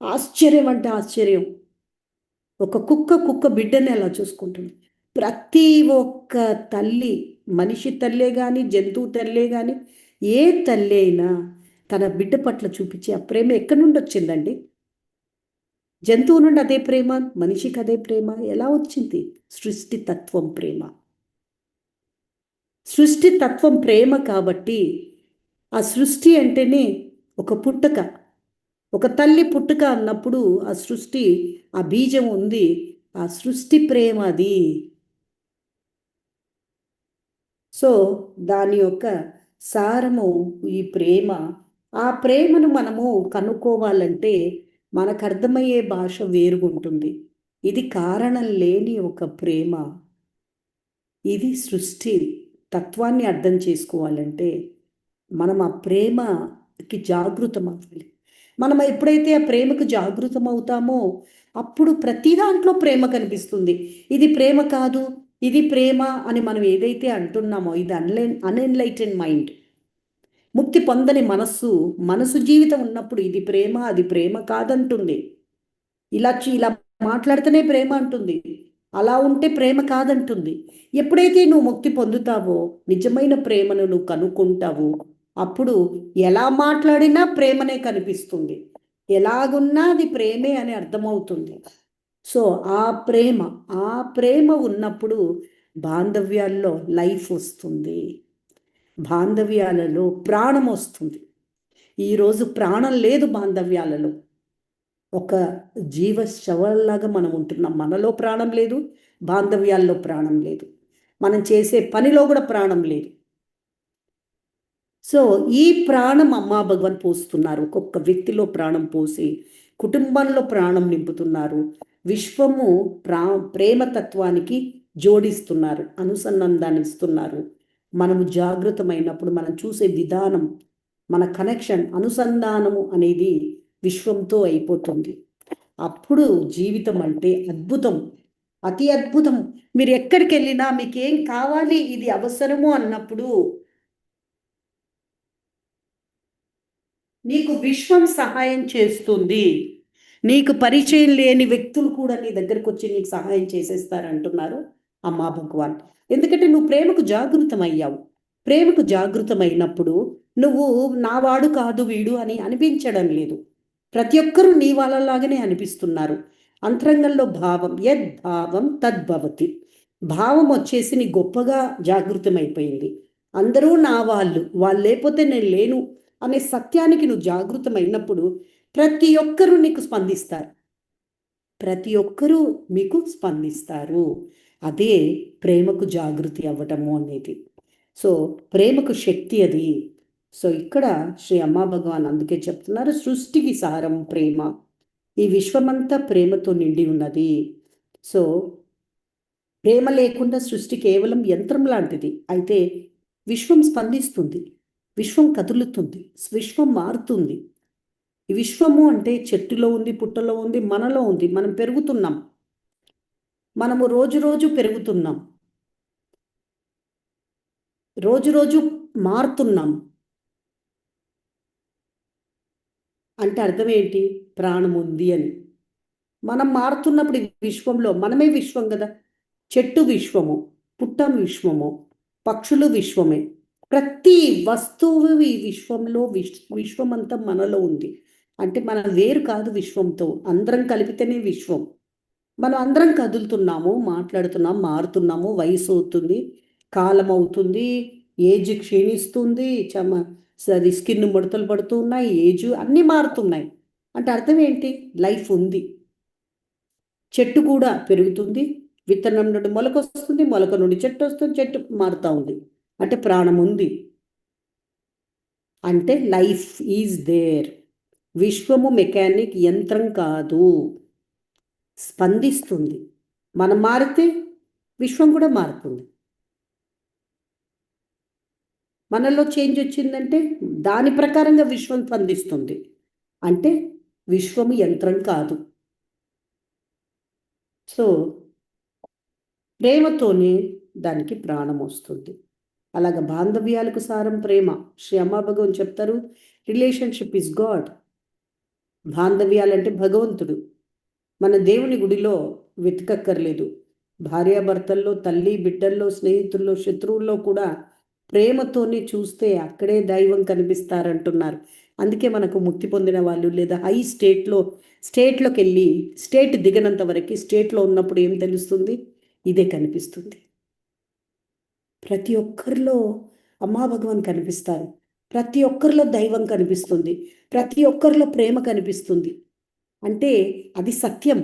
ఆశ్చర్యం అంటే ఆశ్చర్యం. ఒక కుక్క బిడ్డని ఎలా చూసుకుంటుంది. ప్రతి ఒక్క తల్లి, మనిషి తల్లే కానీ జంతువు తల్లే కానీ ఏ తల్లి అయినా తన బిడ్డ పట్ల చూపించే ఆ ప్రేమ ఎక్కడి నుండి వచ్చిందండి? జంతువు నుండి అదే ప్రేమ, మనిషికి అదే ప్రేమ ఎలా వచ్చింది? సృష్టి తత్వం ప్రేమ. సృష్టి తత్వం ప్రేమ కాబట్టి ఆ సృష్టి అంటేనే ఒక పుట్టుక, ఒక తల్లి పుట్టుక అన్నప్పుడు ఆ సృష్టి, ఆ బీజం ఉంది, ఆ సృష్టి ప్రేమ అది. సో దాని యొక్క సారము ఈ ప్రేమ. ఆ ప్రేమను మనము కనుక్కోవాలంటే మనకు అర్థమయ్యే భాష వేరుగుంటుంది. ఇది కారణం లేని ఒక ప్రేమ. ఇది సృష్టి తత్వాన్ని అర్థం చేసుకోవాలంటే మనం ఆ ప్రేమకి జాగృతం అవ్వాలి. మనం ఎప్పుడైతే ఆ ప్రేమకు జాగృతం అవుతామో అప్పుడు ప్రతి దాంట్లో ప్రేమ కనిపిస్తుంది. ఇది ప్రేమ కాదు, ఇది ప్రేమ అని మనం ఏదైతే అంటున్నామో ఇది అన్ఎన్లైటెడ్ మైండ్, ముక్తి పొందని మనసు జీవితం ఉన్నప్పుడు ఇది ప్రేమ, అది ప్రేమ కాదంటుంది. ఇలా మాట్లాడితేనే ప్రేమ అంటుంది, అలా ఉంటే ప్రేమ కాదంటుంది. ఎప్పుడైతే నువ్వు ముక్తి పొందుతావో, నిజమైన ప్రేమను నువ్వు కనుక్కుంటావో, అప్పుడు ఎలా మాట్లాడినా ప్రేమనే కనిపిస్తుంది, ఎలాగున్నా అది ప్రేమే అని అర్థమవుతుంది. సో ఆ ప్రేమ ఉన్నప్పుడు బాంధవ్యాల్లో లైఫ్ వస్తుంది, బాంధవ్యాలలో ప్రాణం వస్తుంది. ఈరోజు ప్రాణం లేదు బాంధవ్యాలలో, ఒక జీవ శవల్లాగా మనం ఉంటున్నాం. మనలో ప్రాణం లేదు, బాంధవ్యాల్లో ప్రాణం లేదు, మనం చేసే పనిలో కూడా ప్రాణం లేదు. సో ఈ ప్రాణం అమ్మా భగవాన్ పోస్తున్నారు, ఒక్కొక్క వ్యక్తిలో ప్రాణం పోసి కుటుంబంలో ప్రాణం నింపుతున్నారు. విశ్వము ప్రేమతత్వానికి జోడిస్తున్నారు, అనుసంధానాన్ని ఇస్తున్నారు. మనము జాగృతమైనప్పుడు మనం చూసే విధానం, మన కనెక్షన్, అనుసంధానము అనేది విశ్వంతో అయిపోతుంది. అప్పుడు జీవితం అంటే అద్భుతం, అతి అద్భుతం. మీరు ఎక్కడికి వెళ్ళినా మీకేం కావాలి, ఇది అవసరము అన్నప్పుడు నీకు విశ్వం సహాయం చేస్తుంది. నీకు పరిచయం లేని వ్యక్తులు కూడా నీ దగ్గరకు వచ్చి నీకు సహాయం చేసేస్తారంటున్నారు అమ్మా భగవాన్. ఎందుకంటే నువ్వు ప్రేమకు జాగృతమయ్యావు. ప్రేమకు జాగృతమైనప్పుడు నువ్వు నావాడు కాదు వీడు అని అనిపించడం లేదు. ప్రతి ఒక్కరూ నీ వాళ్ళలాగానే అనిపిస్తున్నారు. అంతరంగంలో భావం, యద్భావం తద్భవతి. భావం వచ్చేసి నీ గొప్పగా జాగృతమైపోయింది. అందరూ నా వాళ్ళు లేకపోతే నేను లేను అనే సత్యానికి నువ్వు జాగృతమైనప్పుడు ప్రతి ఒక్కరూ నీకు స్పందిస్తారు, ప్రతి ఒక్కరూ మీకు స్పందిస్తారు. అదే ప్రేమకు జాగృతి అవ్వటము అనేది. సో ప్రేమకు శక్తి అది. సో ఇక్కడ శ్రీ అమ్మా భగవాన్ అందుకే చెప్తున్నారు, సృష్టికి సారం ప్రేమ, ఈ విశ్వమంతా ప్రేమతో నిండి ఉన్నది. సో ప్రేమ లేకుండా సృష్టి కేవలం యంత్రం లాంటిది. అయితే విశ్వం స్పందిస్తుంది, విశ్వం కదులుతుంది, విశ్వం మారుతుంది. ఈ విశ్వము అంటే చెట్టులో ఉంది, పుట్టలో ఉంది, మనలో ఉంది. మనం పెరుగుతున్నాం, మనము రోజు పెరుగుతున్నాం, రోజు మారుతున్నాం. అంటే అర్థం ఏంటి? ప్రాణం ఉంది అని. మనం మారుతున్నప్పుడు విశ్వంలో మనమే విశ్వం కదా. చెట్టు విశ్వము, పుట్టం విశ్వము, పక్షులు విశ్వమే. ప్రతి వస్తువు ఈ విశ్వంలో, విశ్వమంతా మనలో ఉంది. అంటే మనం వేరు కాదు విశ్వంతో, అందరం కలిపితేనే విశ్వం. మనం అందరం కదులుతున్నాము, మాట్లాడుతున్నాం, మారుతున్నాము. వయసు అవుతుంది, కాలం అవుతుంది, ఏజ్ క్షీణిస్తుంది, అది స్కిన్ ముడతలు పడుతూ ఉన్నాయి, ఏజ్ అన్నీ మారుతున్నాయి. అంటే అర్థం ఏంటి? లైఫ్ ఉంది. చెట్టు కూడా పెరుగుతుంది, విత్తనం నుండి మొలక వస్తుంది, మొలక నుండి చెట్టు వస్తుంది, చెట్టు మారుతూ ఉంది. అంటే ప్రాణం ఉంది, అంటే లైఫ్ ఈజ్ దేర్. విశ్వము మెకానిక్, యంత్రం కాదు, స్పందిస్తుంది. మనం మారితే విశ్వం కూడా మారుతుంది. మనలో చేంజ్ వచ్చిందంటే దాని ప్రకారంగా విశ్వం స్పందిస్తుంది. అంటే విశ్వము యంత్రం కాదు. సో ప్రేమతోనే దానికి ప్రాణం వస్తుంది. అలాగ బాంధవ్యాలకు సారం ప్రేమ. శ్రీ అమ్మా భగవాన్ చెప్తారు, రిలేషన్షిప్ ఇస్ గాడ్. బాంధవ్యాలంటే భగవంతుడు. మన దేవుని గుడిలో వెతకక్కర్లేదు. భార్యాభర్తల్లో, తల్లి బిడ్డల్లో, స్నేహితుల్లో, శత్రువుల్లో కూడా ప్రేమతోనే చూస్తే అక్కడే దైవం కనిపిస్తారంటున్నారు. అందుకే మనకు ముక్తి పొందిన వాళ్ళు లేదా హై స్టేట్లోకి వెళ్ళి స్టేట్ దిగనంత వరకు స్టేట్లో ఉన్నప్పుడు ఏం తెలుస్తుంది? ఇదే కనిపిస్తుంది. ప్రతి ఒక్కరిలో అమ్మా భగవాన్ కనిపిస్తారు. ప్రతి ఒక్కరిలో దైవం కనిపిస్తుంది. ప్రతి ఒక్కరిలో ప్రేమ కనిపిస్తుంది. అంటే అది సత్యం.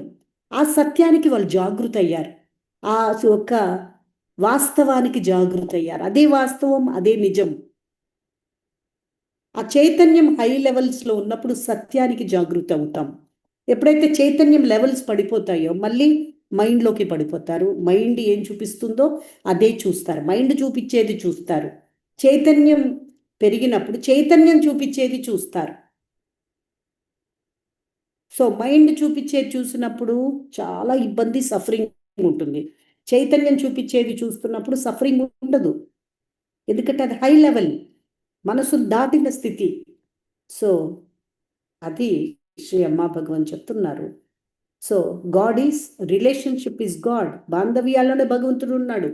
ఆ సత్యానికి వాళ్ళు జాగృత అయ్యారు. ఆ యొక్క వాస్తవానికి జాగృత అయ్యారు. అదే వాస్తవం, అదే నిజం. ఆ చైతన్యం హై లెవెల్స్లో ఉన్నప్పుడు సత్యానికి జాగృత అవుతాం. ఎప్పుడైతే చైతన్యం లెవెల్స్ పడిపోతాయో మళ్ళీ మైండ్లోకి పడిపోతారు. మైండ్ ఏం చూపిస్తుందో అదే చూస్తారు. మైండ్ చూపించేది చూస్తారు. చైతన్యం పెరిగినప్పుడు చైతన్యం చూపించేది చూస్తారు. సో మైండ్ చూపించేది చూసినప్పుడు చాలా ఇబ్బంది, సఫరింగ్ ఉంటుంది. చైతన్యం చూపించేది చూస్తున్నప్పుడు సఫరింగ్ ఉండదు. ఎందుకంటే అది హై లెవెల్, మనసు దాటిన స్థితి. సో అది శ్రీ అమ్మా భగవాన్ చెప్తున్నారు. So God is, relationship is God. బాంధవ్యాల్లోనే భగవంతుడు ఉన్నాడు.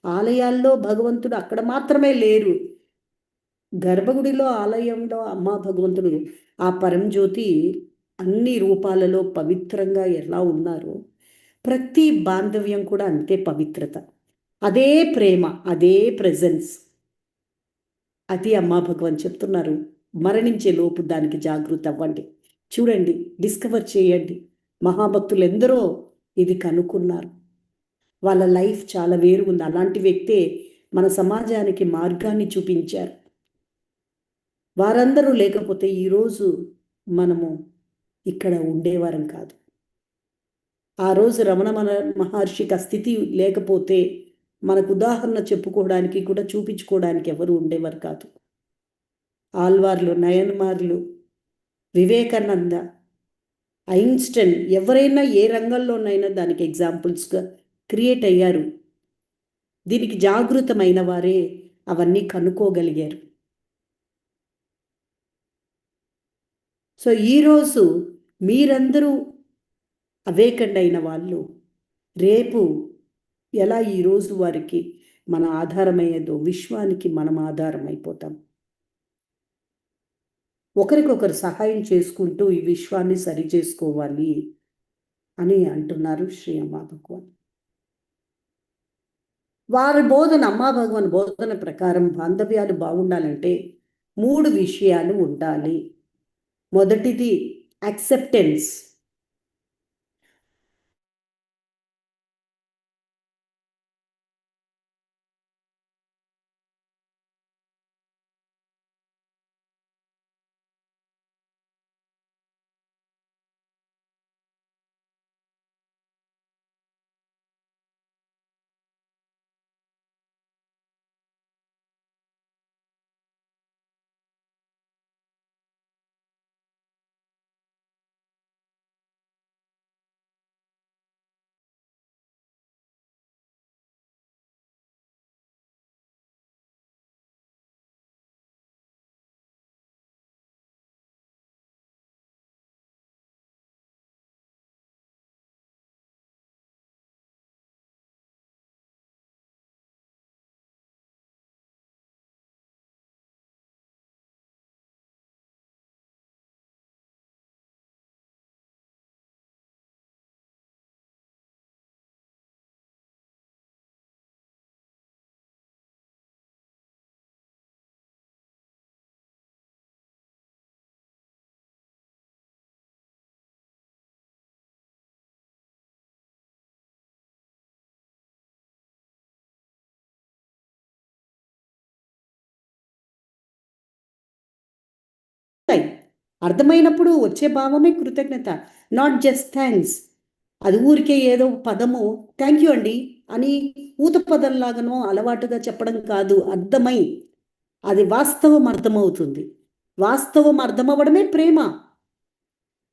ఆలయాల్లో భగవంతుడు అక్కడ మాత్రమే లేరు. గర్భగుడిలో, ఆలయంలో అమ్మా భగవంతుడు, ఆ పరంజ్యోతి అన్ని రూపాలలో పవిత్రంగా ఎలా ఉన్నారో ప్రతి బాంధవ్యం కూడా అంతే పవిత్రత. అదే ప్రేమ, అదే ప్రెజెన్స్. అది అమ్మా భగవాన్ చెప్తున్నారు. మరణించే లోపు దానికి జాగృత అవ్వండి. చూడండి, డిస్కవర్ చేయండి. మహాభక్తులు ఎందరో ఇది కనుక్కున్నారు. వాళ్ళ లైఫ్ చాలా వేరు ఉంది. అలాంటి వ్యక్తే మన సమాజానికి మార్గాన్ని చూపించారు. వారందరూ లేకపోతే ఈరోజు మనము ఇక్కడ ఉండేవారం కాదు. ఆ రోజు రమణ మహర్షికి ఆ స్థితి లేకపోతే మనకు ఉదాహరణ చెప్పుకోవడానికి కూడా, చూపించుకోవడానికి ఎవరు ఉండేవారు కాదు. ఆల్వార్లు, నయన్మార్లు, వివేకానంద, ఐన్స్టైన్, ఎవరైనా ఏ రంగంలోనైనా దానికి ఎగ్జాంపుల్స్గా క్రియేట్ అయ్యారు. దీనికి జాగృతమైన వారే అవన్నీ కనుక్కోగలిగారు. సో ఈరోజు మీరందరూ అవేకండ్ అయిన వాళ్ళు రేపు ఎలా ఈరోజు వారికి మన ఆధారమయ్యేదో విశ్వానికి మనం ఆధారం అయిపోతాం. ఒకరికొకరు సహాయం చేసుకుంటూ ఈ విశ్వాన్ని సరి చేసుకోవాలి అని అంటున్నారు శ్రీ అమ్మా భగవాన్. వారి బోధన, అమ్మా భగవాన్ బోధన ప్రకారం బాంధవ్యాలు బాగుండాలంటే 3 విషయాలు ఉండాలి. మొదటిది యాక్సెప్టెన్స్. అర్థమైనప్పుడు వచ్చే భావమే కృతజ్ఞత, నాట్ జస్ట్ థ్యాంక్స్. అది ఊరికే ఏదో పదము థ్యాంక్ యూ అండి అని ఊత పదంలాగానో అలవాటుగా చెప్పడం కాదు, అర్థమై అది వాస్తవం అర్థమవుతుంది. వాస్తవం అర్థమవ్వడమే ప్రేమ.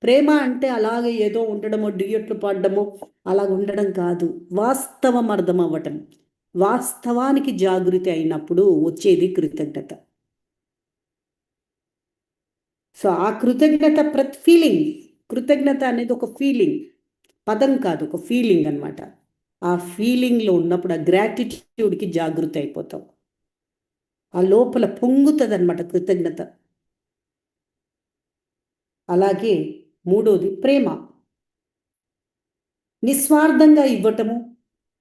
ప్రేమ అంటే అలాగే ఏదో ఉండడమో డ్యూయట్లు పాడడమో అలాగ ఉండడం కాదు, వాస్తవం అర్థమవ్వటం. వాస్తవానికి జాగృతి అయినప్పుడు వచ్చేది కృతజ్ఞత. సో ఆ కృతజ్ఞత ప్రతి ఫీలింగ్, కృతజ్ఞత అనేది ఒక ఫీలింగ్, పదం కాదు, ఒక ఫీలింగ్ అన్నమాట. ఆ ఫీలింగ్లో ఉన్నప్పుడు ఆ గ్రాటిట్యూడ్కి జాగృతి అయిపోతాం. ఆ లోపల పొంగుతుంది అన్నమాట కృతజ్ఞత. అలాగే మూడోది ప్రేమ. నిస్వార్థంగా ఇవ్వటము,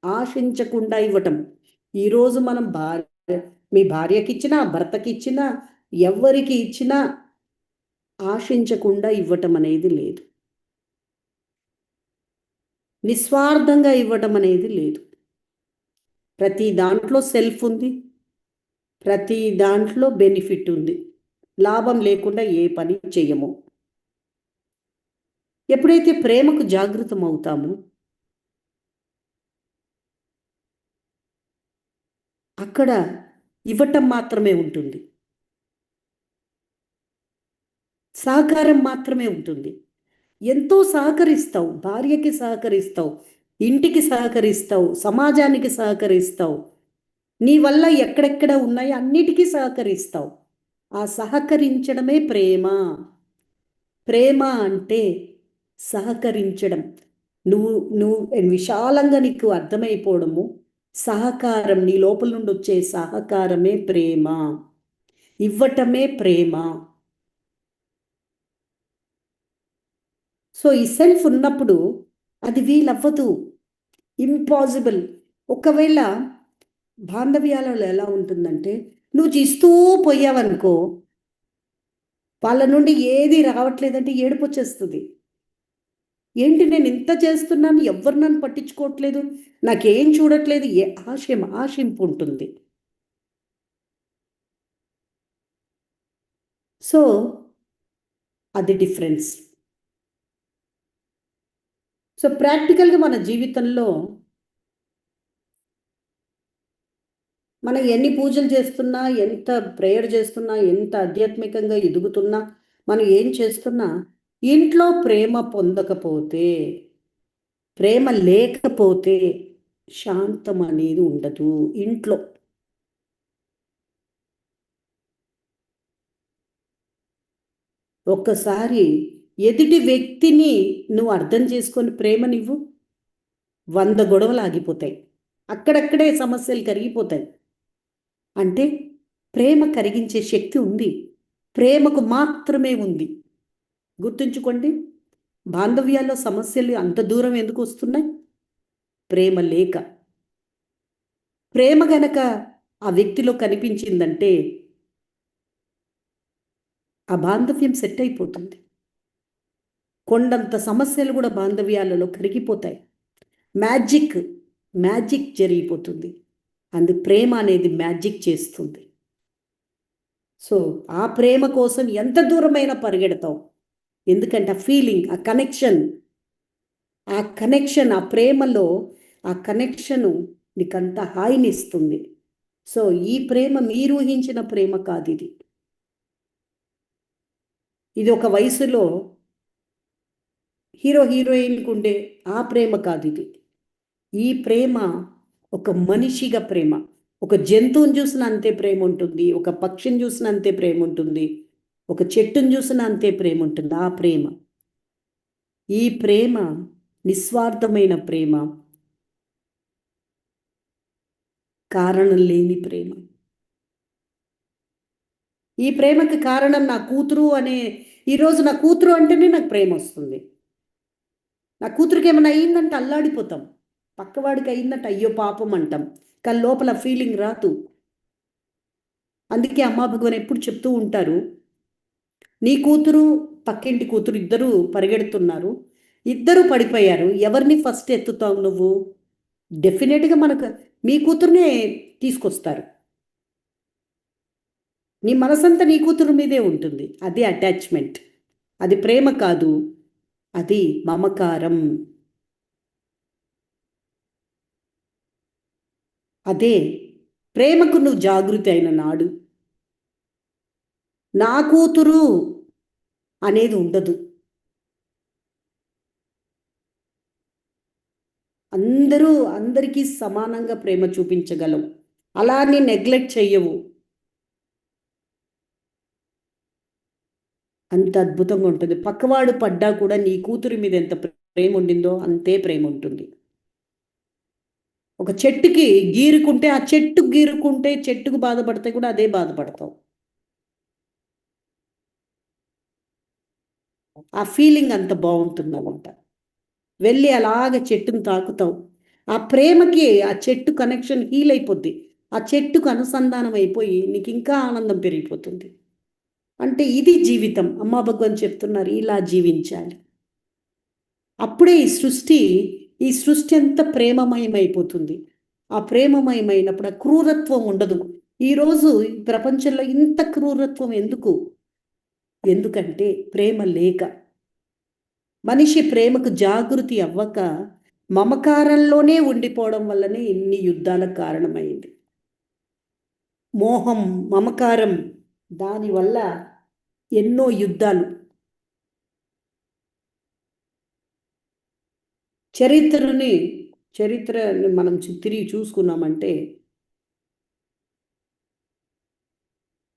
ఆశించకుండా ఇవ్వటం. ఈరోజు మనం మీ భార్యకి ఇచ్చినా, భర్తకి ఇచ్చినా, ఎవరికి ఇచ్చినా ఆశించకుండా ఇవ్వటం అనేది లేదు. నిస్వార్థంగా ఇవ్వటం అనేది లేదు. ప్రతి దాంట్లో సెల్ఫ్ ఉంది, ప్రతి దాంట్లో బెనిఫిట్ ఉంది. లాభం లేకుండా ఏ పని చెయ్యము. ఎప్పుడైతే ప్రేమకు జాగృతం అవుతామో అక్కడ ఇవ్వటం మాత్రమే ఉంటుంది, సహకారం మాత్రమే ఉంటుంది. ఎంతో సహకరిస్తావు, భార్యకి సహకరిస్తావు, ఇంటికి సహకరిస్తావు, సమాజానికి సహకరిస్తావు, నీ వల్ల ఎక్కడెక్కడ ఉన్నాయో అన్నిటికీ సహకరిస్తావు. ఆ సహకరించడమే ప్రేమ. ప్రేమ అంటే సహకరించడం. నువ్వు నువ్వు విశాలంగా నీకు అర్థమైపోవడము, సహకారం, నీ లోపల నుండి వచ్చే సహకారమే ప్రేమ, ఇవ్వటమే ప్రేమ. సో ఈ సెల్ఫ్ ఉన్నప్పుడు అది వీలవ్వదు, ఇంపాసిబుల్. ఒకవేళ బాంధవ్యాలలో ఎలా ఉంటుందంటే నువ్వు ఇస్తూ పోయావనుకో, వాళ్ళ నుండి ఏది రావట్లేదంటే ఏడుపు వచ్చేస్తుంది. ఏంటి నేను ఇంత చేస్తున్నాను, ఎవరు నన్ను పట్టించుకోవట్లేదు, నాకేం చూడట్లేదు, ఆశింపు ఉంటుంది. సో అది డిఫరెన్స్. సో ప్రాక్టికల్గా మన జీవితంలో మనం ఎన్ని పూజలు చేస్తున్నా, ఎంత ప్రేయర్ చేస్తున్నా, ఎంత ఆధ్యాత్మికంగా ఎదుగుతున్నా, మనం ఏం చేస్తున్నా ఇంట్లో ప్రేమ పొందకపోతే, ప్రేమ లేకపోతే శాంతం అనేది ఉండదు ఇంట్లో. ఒక్కసారి ఎదుటి వ్యక్తిని నువ్వు అర్థం చేసుకొని ప్రేమనివ్వు, 100 గొడవలు ఆగిపోతాయి, అక్కడక్కడే సమస్యలు కరిగిపోతాయి. అంటే ప్రేమ కరిగించే శక్తి ఉంది, ప్రేమకు మాత్రమే ఉంది. గుర్తుంచుకోండి, బాంధవ్యాల్లో సమస్యలు అంత దూరం ఎందుకు వస్తున్నాయి? ప్రేమ లేక. ప్రేమ గనక ఆ వ్యక్తిలో కనిపించిందంటే ఆ బాంధవ్యం సెట్ అయిపోతుంది. కొండంత సమస్యలు కూడా బాంధవ్యాలలో కరిగిపోతాయి. మ్యాజిక్ జరిగిపోతుంది. ప్రేమ అనేది మ్యాజిక్ చేస్తుంది. సో ఆ ప్రేమ కోసం ఎంత దూరమైనా పరిగెడతావు, ఎందుకంటే ఆ ఫీలింగ్, ఆ కనెక్షన్, ఆ ప్రేమలో ఆ కనెక్షను నీకంత హాయిని ఇస్తుంది. సో ఈ ప్రేమ మీరు ఊహించిన ప్రేమ కాదు, ఇది ఒక వయసులో హీరోయిన్కు ఉండే ఆ ప్రేమ కాదు ఇది. ఈ ప్రేమ ఒక మనిషిగా ప్రేమ. ఒక జంతువుని చూసిన అంతే ప్రేమ ఉంటుంది, ఒక పక్షిని చూసిన అంతే ప్రేమ ఉంటుంది, ఒక చెట్టుని చూసిన అంతే ప్రేమ ఉంటుంది. ఆ ప్రేమ, ఈ ప్రేమ నిస్వార్థమైన ప్రేమ, కారణం లేని ప్రేమ. ఈ ప్రేమకి కారణం నా కూతురు అనే, ఈరోజు నా కూతురు అంటేనే నాకు ప్రేమ వస్తుంది. నా కూతురికి ఏమైనా అయిందంటే అల్లాడిపోతాం, పక్కవాడికి అయిందంటే అయ్యో పాపం అంటాం, కానీ లోపల ఫీలింగ్ రాదు. అందుకే అమ్మా భగవాన్ ఎప్పుడు చెప్తూ ఉంటారు, నీ కూతురు పక్కింటి కూతురు ఇద్దరు పరిగెడుతున్నారు, ఇద్దరు పడిపోయారు, ఎవరిని ఫస్ట్ ఎత్తుతావు నువ్వు? డెఫినెట్గా మనకు మీ కూతురునే తీసుకొస్తారు. నీ మనసంతా నీ కూతురు మీదే ఉంటుంది, అది అటాచ్మెంట్. అది ప్రేమ కాదు, అది మమకారం. అదే ప్రేమకు నువ్వు జాగృతి అయిన నాడు నా కూతురు అనేది ఉండదు. అందరికీ సమానంగా ప్రేమ చూపించగలవు. అలా నీ నెగ్లెక్ట్ చెయ్యవు. అంత అద్భుతంగా ఉంటుంది. పక్కవాడు పడ్డా కూడా నీ కూతురి మీద ఎంత ప్రేమ ఉండిందో అంతే ప్రేమ ఉంటుంది. ఒక చెట్టుకి గీరుకుంటే ఆ చెట్టుకు బాధపడితే కూడా అదే బాధపడతావు. ఆ ఫీలింగ్ అంత బాగుంటుంది అన్నమాట. వెళ్ళి అలాగ చెట్టును తాకుతావు. ఆ ప్రేమకి ఆ చెట్టు కనెక్షన్ హీల్ అయిపోద్ది. ఆ చెట్టుకు అనుసంధానం అయిపోయి నీకు ఇంకా ఆనందం పెరిగిపోతుంది. అంటే ఇది జీవితం. అమ్మా భగవాన్ చెప్తున్నారు, ఇలా జీవించాలి. అప్పుడే ఈ సృష్టి అంతా ప్రేమమయమైపోతుంది. ఆ ప్రేమమయమైనప్పుడు ఆ క్రూరత్వం ఉండదు. ఈరోజు ప్రపంచంలో ఇంత క్రూరత్వం ఎందుకు? ఎందుకంటే ప్రేమ లేక, మనిషి ప్రేమకు జాగృతి అవ్వక మమకారంలోనే ఉండిపోవడం వల్లనే ఇన్ని యుద్ధాలకు కారణమైంది. మోహం, మమకారం, దానివల్ల ఎన్నో యుద్ధాలు. చరిత్రని మనం తిరిగి చూసుకున్నామంటే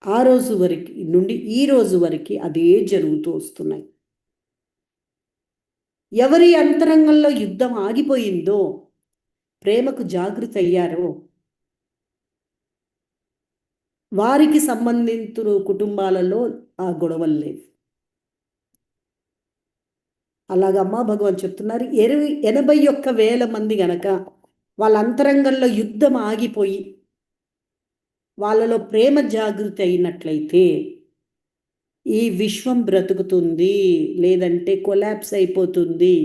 ఆ రోజు వరకు నుండి ఈ రోజు వరకు అదే జరుగుతూ వస్తున్నాయి. ఎవరి అంతరంగంలో యుద్ధం ఆగిపోయిందో, ప్రేమకు జాగృతి అయ్యారో, వారికి సంబంధించిన కుటుంబాలలో ఆ గొడవలు లేవు. అలాగ అమ్మా భగవాన్ చెప్తున్నారు, 81,000 మంది గనక వాళ్ళ అంతరంగంలో యుద్ధం ఆగిపోయి వాళ్ళలో ప్రేమ జాగృతి అయినట్లయితే ఈ విశ్వం బ్రతుకుతుంది, లేదంటే కొలాప్స్ అయిపోతుంది,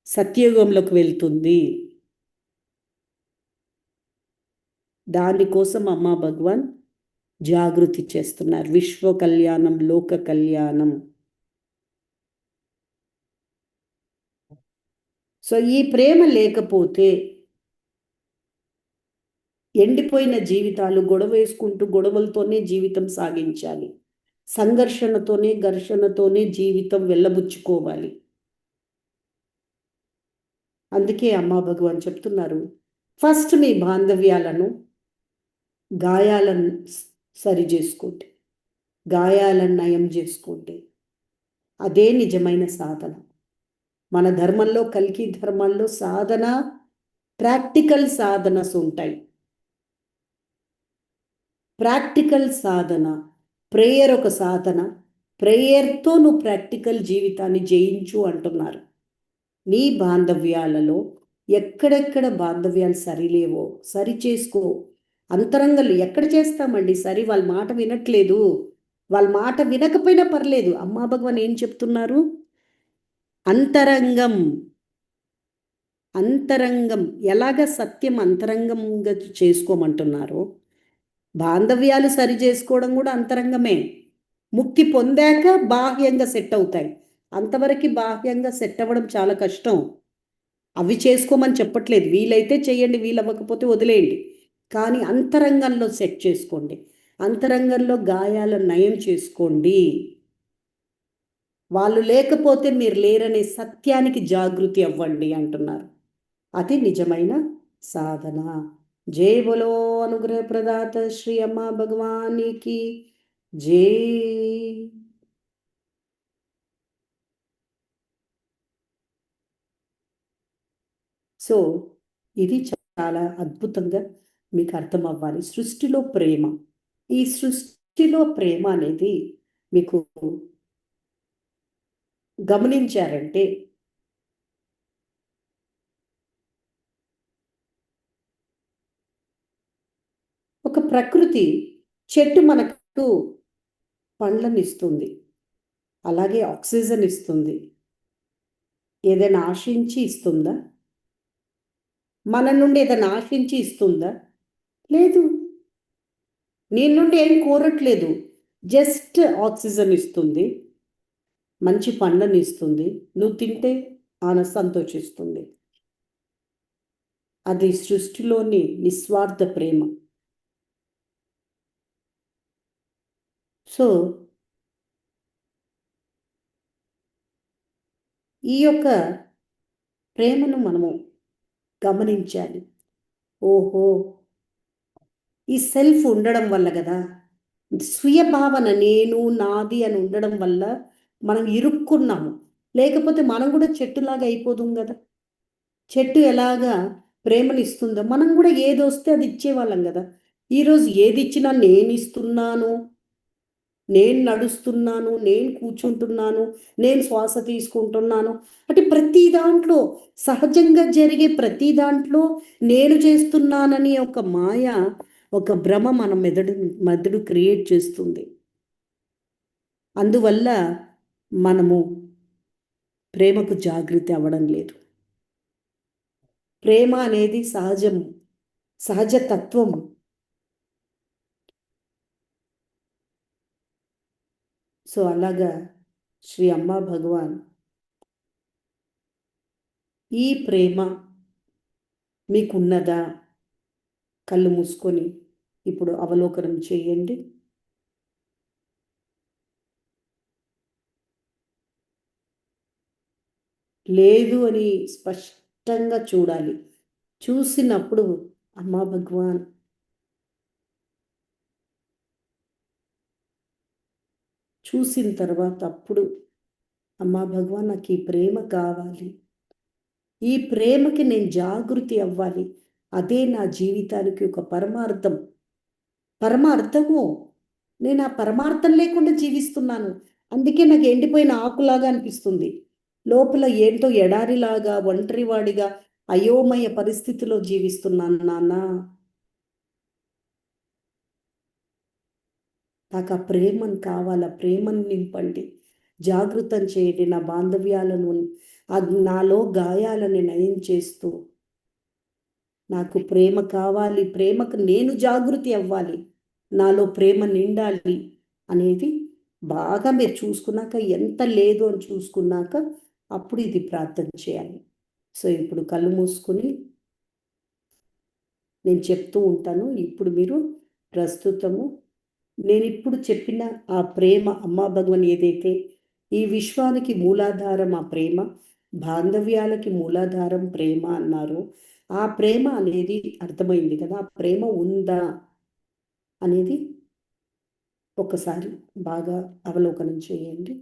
సత్యయుగంలోకి వెళ్తుంది. దానికోసం అమ్మా భగవాన్ జాగృతి చేస్తున్నారు. విశ్వ కళ్యాణం, లోక కళ్యాణం. సో ఈ ప్రేమ లేకపోతే ఎండిపోయిన జీవితాలు, గొడవ వేసుకుంటూ గొడవలతోనే జీవితం సాగించాలి. ఘర్షణతోనే జీవితం వెళ్ళబుచ్చుకోవాలి. అందుకే అమ్మా భగవాన్ చెప్తున్నారు, ఫస్ట్ మీ బాంధవ్యాలను, గాయాలను సరి చేసుకోండి, గాయాలను నయం చేసుకోండి. అదే నిజమైన సాధన. మన ధర్మంలో, కల్కి ధర్మాల్లో సాధన, ప్రాక్టికల్ సాధనస్ ఉంటాయి. ప్రాక్టికల్ సాధన, ప్రేయర్ ఒక సాధన. ప్రేయర్తో నువ్వు ప్రాక్టికల్ జీవితాన్ని జయించు అంటున్నారు. నీ బాంధవ్యాలలో ఎక్కడెక్కడ బాంధవ్యాలు సరిలేవో సరి చేసుకో. అంతరంగంలో ఎక్కడ చేస్తామండి సరి? వాళ్ళ మాట వినట్లేదు, వాళ్ళ మాట వినకపోయినా పర్లేదు. అమ్మా భగవాన్ ఏం చెప్తున్నారు? అంతరంగం ఎలాగ సత్యం అంతరంగంగా చేసుకోమంటున్నారో, బాంధవ్యాలు సరి చేసుకోవడం కూడా అంతరంగమే. ముక్తి పొందాక బాహ్యంగా సెట్ అవుతాయి. అంతవరకు బాహ్యంగా సెట్ అవ్వడం చాలా కష్టం. అవి చేసుకోమని చెప్పట్లేదు, వీలైతే చేయండి, వీలవ్వకపోతే వదిలేయండి. కానీ అంతరంగంలో సెట్ చేసుకోండి, అంతరంగంలో గాయాల నయం చేసుకోండి. వాళ్ళు లేకపోతే మీరు లేరనే సత్యానికి జాగృతి అవ్వండి అంటున్నారు. అది నిజమైన సాధన. జై బోలో అనుగ్రహ ప్రదాత శ్రీ అమ్మా భగవానికి జై. సో ఇది చాలా అద్భుతంగా మీకు అర్థం అవ్వాలి. సృష్టిలో ప్రేమ, ఈ సృష్టిలో ప్రేమ అనేది మీకు గమనించారంటే ఒక ప్రకృతి చెట్టు మనకు పండ్లను ఇస్తుంది, అలాగే ఆక్సిజన్ ఇస్తుంది. ఏదైనా ఆశించి ఇస్తుందా? మన నుండి ఏదైనా ఆశించి ఇస్తుందా? లేదు. నీ నుండి ఏం కోరట్లేదు. జస్ట్ ఆక్సిజన్ ఇస్తుంది, మంచి పండ్లను ఇస్తుంది, నువ్వు తింటే సంతోషిస్తుంది. అది సృష్టిలోని నిస్వార్థ ప్రేమ. సో ఈ యొక్క ప్రేమను మనము గమనించాలి. ఓహో, ఈ సెల్ఫ్ ఉండడం వల్ల కదా, స్వీయ భావన నేను నాది అని ఉండడం వల్ల మనం ఇరుక్కున్నాము. లేకపోతే మనం కూడా చెట్టులాగా అయిపోదాం కదా. చెట్టు ఎలాగా ప్రేమనిస్తుందో మనం కూడా ఏది వస్తే అది ఇచ్చేవాళ్ళం కదా. ఈరోజు ఏది ఇచ్చినా నేను ఇస్తున్నాను, నేను నడుస్తున్నాను, నేను కూర్చుంటున్నాను, నేను శ్వాస తీసుకుంటున్నాను అంటే ప్రతి దాంట్లో సహజంగా జరిగే ప్రతి దాంట్లో నేను చేస్తున్నానని ఒక మాయ, ఒక భ్రమ మన మెదడు క్రియేట్ చేస్తుంది. అందువల్ల మనము ప్రేమకు జాగృతి అవ్వడం లేదు. ప్రేమ అనేది సహజము, సహజ తత్వము. సో అలాగా శ్రీ అమ్మా భగవాన్ ఈ ప్రేమ మీకున్నదా? కళ్ళు మూసుకొని ఇప్పుడు అవలోకనం చేయండి. లేదు అని స్పష్టంగా చూడాలి. చూసినప్పుడు అమ్మా భగవాన్ చూసిన తర్వాత అప్పుడు అమ్మా భగవాన్ నాకు ఈ ప్రేమ కావాలి, ఈ ప్రేమకి నేను జాగృతి అవ్వాలి, అదే నా జీవితానికి ఒక పరమార్థము. నేను ఆ పరమార్థం లేకుండా జీవిస్తున్నాను. అందుకే నాకు ఎండిపోయిన ఆకులాగా అనిపిస్తుంది. లోపల ఏంటో ఎడారిలాగా, ఒంటరివాడిగా, అయోమయ పరిస్థితిలో జీవిస్తున్నాను నాన్న. నాకు ఆ ప్రేమను కావాలా, ప్రేమను నింపండి, జాగృతం చేయండి. నా బాంధవ్యాలను, నాలో గాయాలని నయం చేస్తూ నాకు ప్రేమ కావాలి, ప్రేమకు నేను జాగృతి అవ్వాలి, నాలో ప్రేమ నిండాలి అనేది బాగా మీరు చూసుకున్నాక, ఎంత లేదు అని చూసుకున్నాక అప్పుడు ఇది ప్రార్థన చేయాలి. సో ఇప్పుడు కళ్ళు మూసుకుని నేను చెప్తూ ఉంటాను. ఇప్పుడు మీరు ప్రస్తుతము నేను ఇప్పుడు చెప్పిన ఆ ప్రేమ అమ్మా భగవాన్ ఏదైతే ఈ విశ్వానికి మూలాధారం ఆ ప్రేమ, బాంధవ్యాలకి మూలాధారం ప్రేమ అన్నారు. ఆ ప్రేమ అనేది అర్థమైంది కదా. ఆ ప్రేమ ఉందా అనేది ఒకసారి బాగా అవలోకనం చేయండి.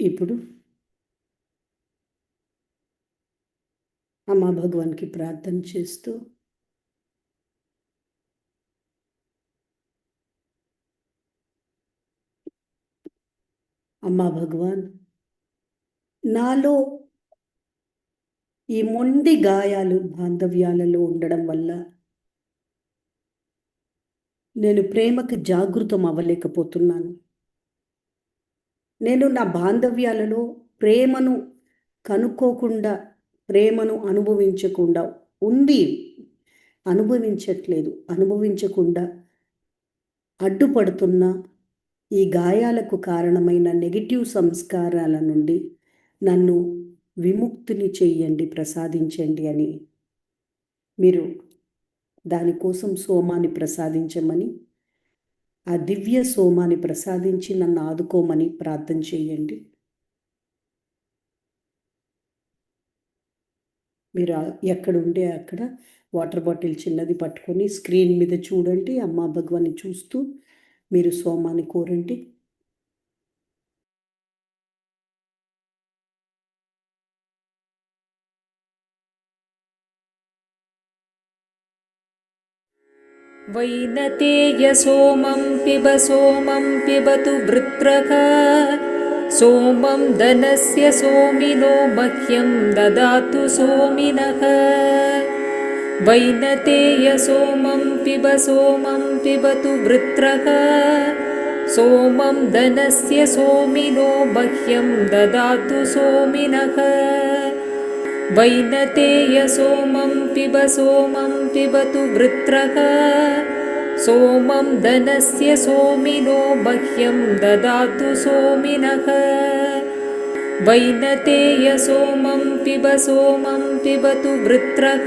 ఇప్పుడు అమ్మా భగవాన్కి ప్రార్థన చేస్తూ అమ్మా భగవాన్, నాలో ఈ మొండి గాయాలు బాంధవ్యాలలో ఉండడం వల్ల నేను ప్రేమకు జాగృతం అవ్వలేకపోతున్నాను. నేను నా బాంధవ్యాలలో ప్రేమను కనుక్కోకుండా, ప్రేమను అనుభవించకుండా ఉంది, అనుభవించకుండా అడ్డుపడుతున్న ఈ గాయాలకు కారణమైన నెగిటివ్ సంస్కారాల నుండి నన్ను విముక్తిని చెయ్యండి, ప్రసాదించండి అని మీరు దానికోసం సోమాన్ని ప్రసాదించమని, ఆ దివ్య సోమాన్ని ప్రసాదించి నన్ను ఆదుకోమని ప్రార్థన చేయండి. మీరు ఎక్కడుంటే అక్కడ వాటర్ బాటిల్ చిన్నది పట్టుకొని స్క్రీన్ మీద చూడండి. అమ్మా భగవాన్ని చూస్తూ మీరు సోమాన్ని కోరండి. వైనతేయ సోమం పిబతు వృత్రక సోమం ధనస్య సోమినో మహ్యం దదాతు సోమినః. వైనతేయ సోమం పిబతు వృత్రక సోమం ధనస్య సోమినో మహ్యం దదాతు సోమినః. వైనతేయ సోమం పిబతు వృత్రక సోమం ధనస్య సోమినో మహ్యం దదాతు సోమినః. వైనతేయ సోమం పిబతు వృత్రక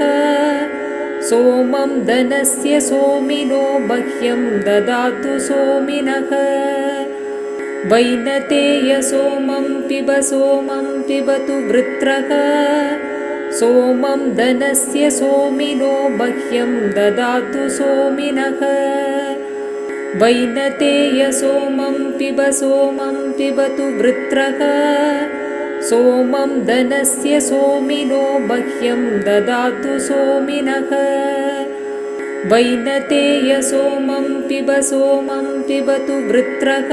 సోమం ధనస్య సోమినో మహ్యం దదాతు సోమినః. వైనతేయ సోమం పిబతు వృత్రక సోమం ధనస్య సోమినో మహ్యం దదాతు సోమినః. వైనతేయ సోమం పిబతు వృత్రక సోమం ధనస్య సోమినో మహ్యం దదాతు సోమినః. వైనతేయ సోమం పిబతు వృత్రక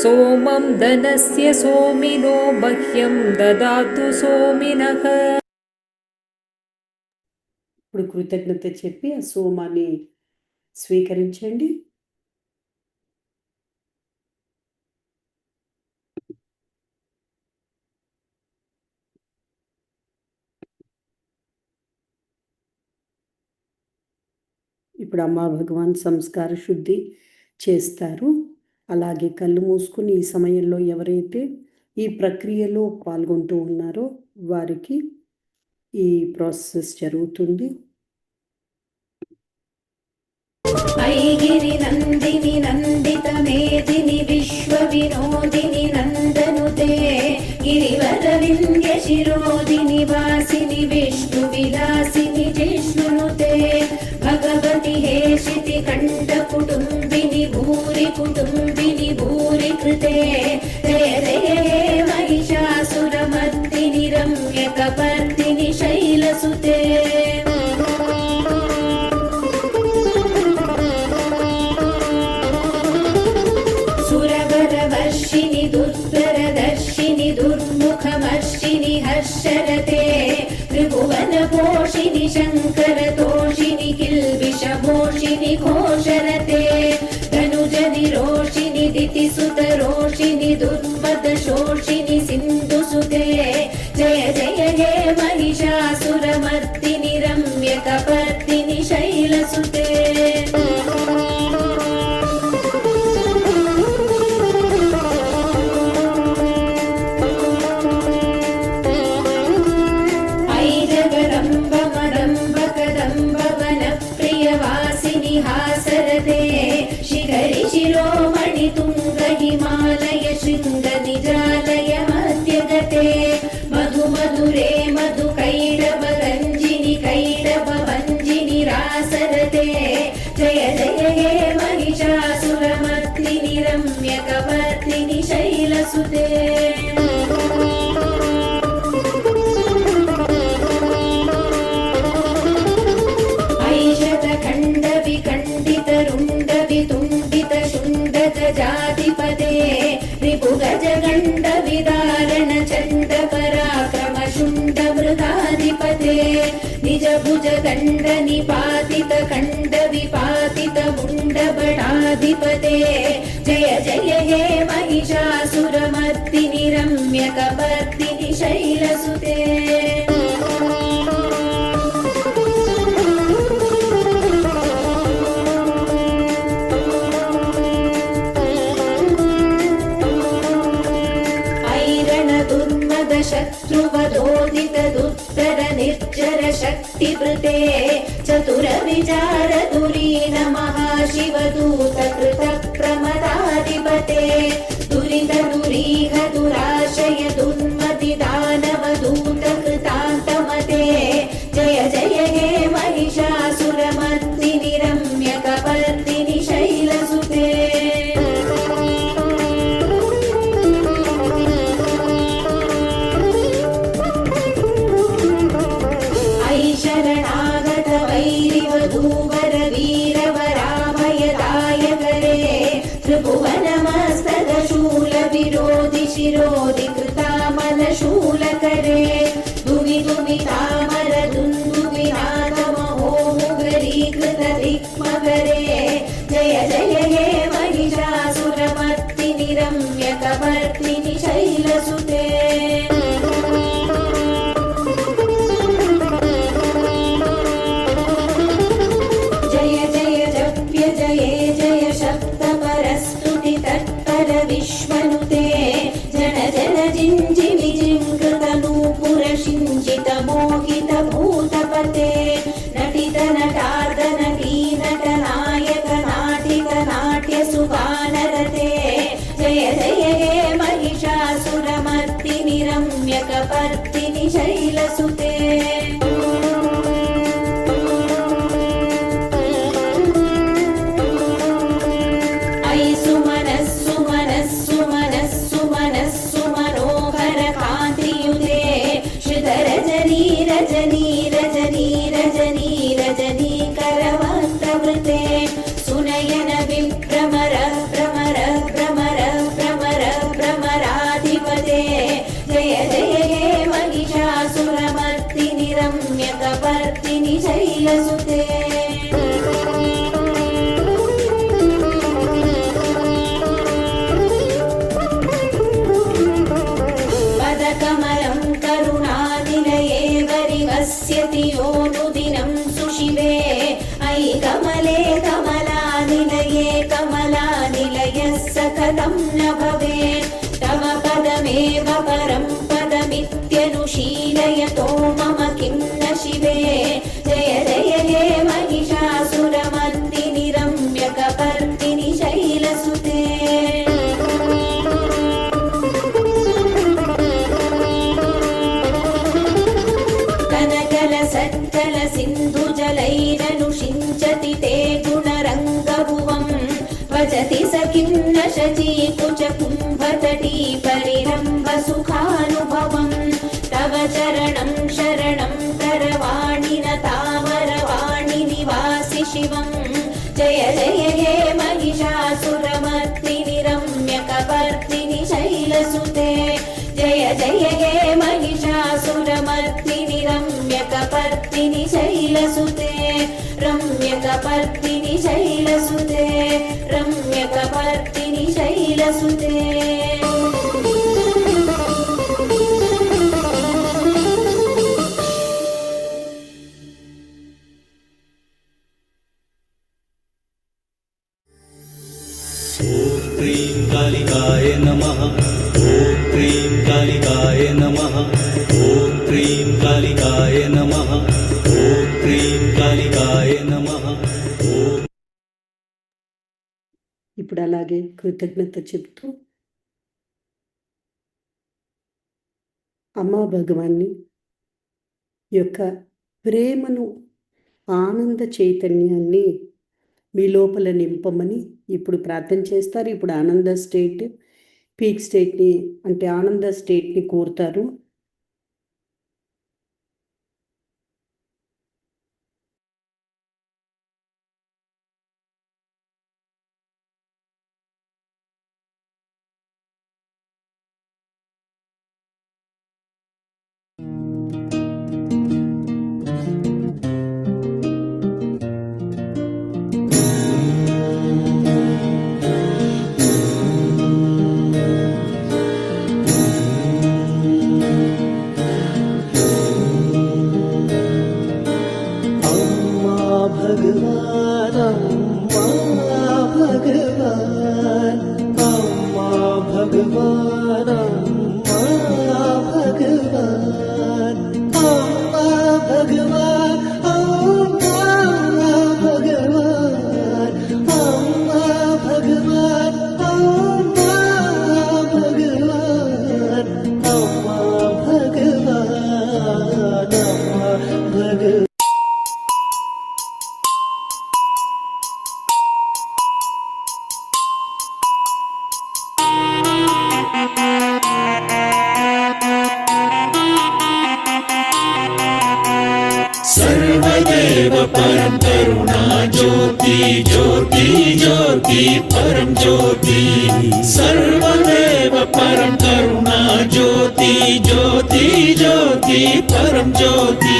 సోమం ధనస్య సోమినో మహ్యం దదాతు సోమినః. ఇప్పుడు కృతజ్ఞత చెప్పి ఆ సోమాన్ని స్వీకరించండి. ఇప్పుడు అమ్మా భగవాన్ సంస్కార శుద్ధి చేస్తారు. అలాగే కళ్ళు మూసుకుని ఈ సమయంలో ఎవరైతే ఈ ప్రక్రియలో పాల్గొంటూ ఉన్నారో వారికి ఈ ప్రాసెస్ జరుగుతుంది. ఐగిరి నందిని నందిత మేదిని విశ్వ వినోదిని నందనుతే గిరివర వింధ్య శిరోదిని వాసిని విష్ణు విలాసిని జిష్ణునుతే భగవతి హేషితి కంఠ కుటుంబిని భూరి కుటుంబిని భూరి కృతే జయ జయ హే మహిషాసురమర్దిని రమ్యకపర్దిని శైలసుతే. సురవరవర్షిని దుర్ధరదర్శిని దుర్ముఖమర్షిని హర్షరతే త్రిభువన పోషిని శంకర తోషిని కిల్బిషభోషిని ఘోషరతే ధనుజని రోషిని దితిసుత రోషిని దుర్మద శోషిని సింధుసుతే జయ జయ హే మహిషాసురమర్దిని రమ్యకపర్దిని శైలసుతే. शिखरि शिरोमणि तुंग हिमालय शृंग निजालय मध्यगते मधु मधुरे मधु कैडव रंजिनि कैडव भंजिनि रासरते जय जय हे महिषासुरमर्दिनि रम्यकपर्दिनि शैलसुते. षडाधिपते रिपुगजगण्ड विदारण चण्ड पराक्रम शुण्ड मृगाधिपते निज भुज दण्ड निपातित खण्ड विपातित मुण्ड बडाधिपते जय जय हे महिषासुरमर्दिनि रम्यकपर्दिनि शैलसुते शत्रुवधोदित दुत्तर निर्जर शक्तिवृते चतुर विचार दुरीन महाशिवदूत कृत प्रमदाधिपते दुरित दुरीह दुराशय दुन्मति दानव दूत कृतान्तमते जय जय हे महिषासुरमर्दिनि रम्यकपर्दिनि शैलसुते शरणागत वैरिवधूवर वीरवराभयदायकरे त्रिभुवनमस्तक शूल विरोधि शिरोधि कृतामल शूलकरे दुमि दुमि तामर दुन्दुभिनाद महोमुगरीकृत दिक्मकरे जय जय हे महिषासुरमर्दिनि रम्यकपर्दिनि शैलसुते विश्वनुते जन जन जिञ्जिमि जिङ्कृत नूपुर शिञ्जित मोहित भूतपते नटित नटार्दन कीनट नायक नाटिक नाट्य सुगानरते जय जय हे महिषासुरमर्दिनि रम्यकपर्दिनि शैलसुते रजनी रजनी रजनी रजनी करवक्त्रवृते सुनयन विभ्रमर भ्रमर भ्रमर भ्रमर भ्रमराधिपते जय जय हे महिषासुरमर्दिनि रम्यकपर्दिनि शैलसुते पदकमलं करुणानिलये वरिवस्यति योनुदिनं सुशिवे अयि कमले कमलानिलये कमलानिलयः सकलं न भवेत् तव पदमेव परं पदमित्यनुशीलयतो मम किं न शिवे जय जय हे महिषासुरमर्दिनि रम्यकपर्दिनि शैलसुते सज्जल सिन्धुजलैरनुषिञ्चति ते गुणरङ्गभुवम् भजति स किं न शचीकुच कुम्भतटी परिरम्भ सुखानुभवम् तव चरणं शरणं करवाणि न तावरवाणि निवासि शिवम् जय जय हे महिषासुरमर्दिनि रम्यकपर्दिनि शैलसुते जय जय हे महिषासुरमर्दिनि रम्यकपर्दिनि शैलसुते रम्यकपर्दिनि शैलसुते रम्यकपर्दिनि शैलसुते क्रीं कालिकाय नमः ॐ क्रीं कालिकाय नमः ॐ क्रीं कालिकाय नमः ॐ क्रीं कालिकाय नमः ॐ ఇప్పుడు అలాగే కృతజ్ఞత చెప్తూ అమ్మా భగవాన్ని యొక్క ప్రేమను ఆనంద చైతన్యాన్ని మీ లోపల నింపమని ఇప్పుడు ప్రార్థన చేస్తారు. ఇప్పుడు ఆనంద స్టేట్ పీక్ స్టేట్ని అంటే ఆనంద స్టేట్ని కోరుతారు. भगवान अम्मा भगवान अम्मा भगवान अम्मा भगवान अम्मा भगवान अम्मा भगवान अम्मा भगवान अम्मा भगवान सर्वदेव परम करुणा ज्योति ज्योति ज्योति परम ज्योति सर्वदेव परम करुणा ज्योति ज्योति ज्योति परम ज्योति